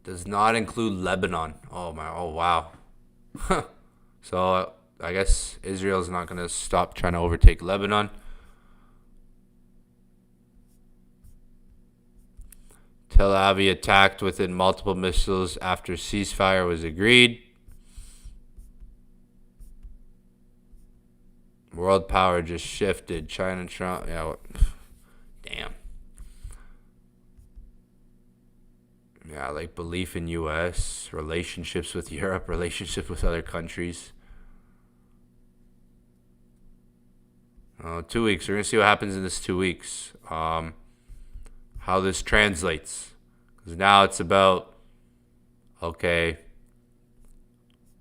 does not include Lebanon. Oh my! Oh wow. So I guess Israel's not gonna stop trying to overtake Lebanon. Tel Aviv attacked within multiple missiles after ceasefire was agreed. World power just shifted. China, Trump. Yeah. Damn. Yeah, like belief in U.S., relationships with Europe, relationships with other countries. 2 weeks. We're going to see what happens in this 2 weeks. How this translates. Because now it's about, okay,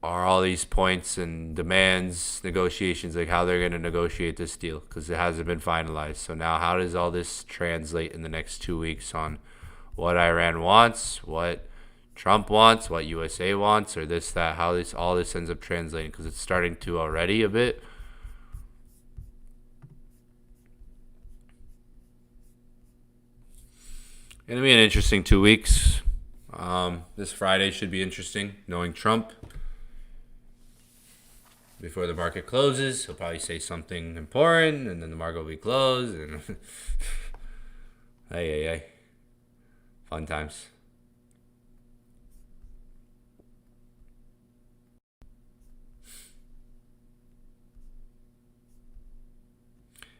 are all these points and demands, negotiations, like how they're going to negotiate this deal? Because it hasn't been finalized. So now how does all this translate in the next 2 weeks on what Iran wants, what Trump wants, what USA wants, or this, that, how this all this ends up translating? Because it's starting to already a bit. Gonna be an interesting 2 weeks. This Friday should be interesting, knowing Trump. Before the market closes, he'll probably say something important, and then the market will be closed. And hey, fun times.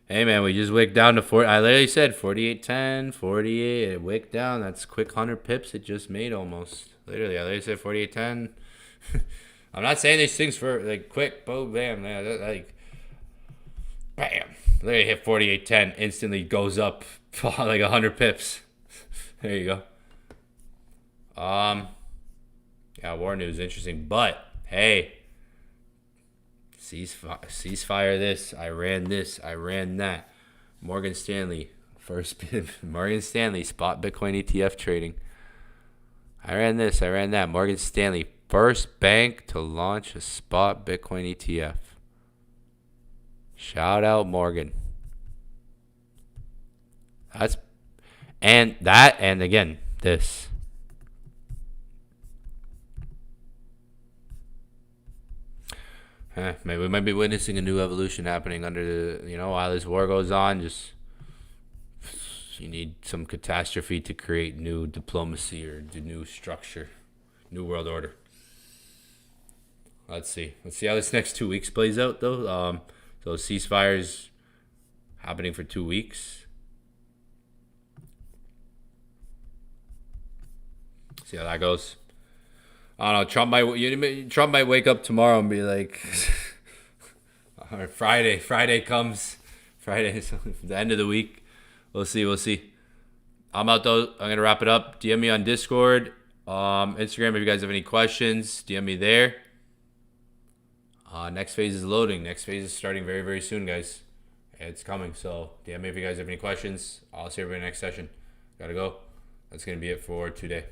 Hey man, we just wicked down to 4. I literally said 48.10, 48. It wicked down. That's quick 100 pips it just made almost. Literally, I literally said 48.10. I'm not saying these things for like quick, boom, bam, like bam. Literally hit 48.10, instantly goes up like 100 pips. There you go. Yeah, war news, interesting, but hey. Ceasefire this, Iran that. Morgan Stanley, Morgan Stanley, spot Bitcoin ETF trading. Iran this, Iran that. Morgan Stanley, first bank to launch a spot Bitcoin ETF. Shout out Morgan. And again, this. Maybe we might be witnessing a new evolution happening under the, while this war goes on. Just you need some catastrophe to create new diplomacy or new structure, new world order. Let's see how this next 2 weeks plays out, though. So ceasefires happening for 2 weeks. See how that goes. I don't know. Trump might wake up tomorrow and be like, or Friday comes. Friday is the end of the week. We'll see. I'm out though. I'm gonna wrap it up. DM me on Discord, Instagram. If you guys have any questions, DM me there. Next phase is loading. Next phase is starting very, very soon, guys. It's coming. So DM me if you guys have any questions. I'll see everybody next session. Gotta go. That's gonna be it for today.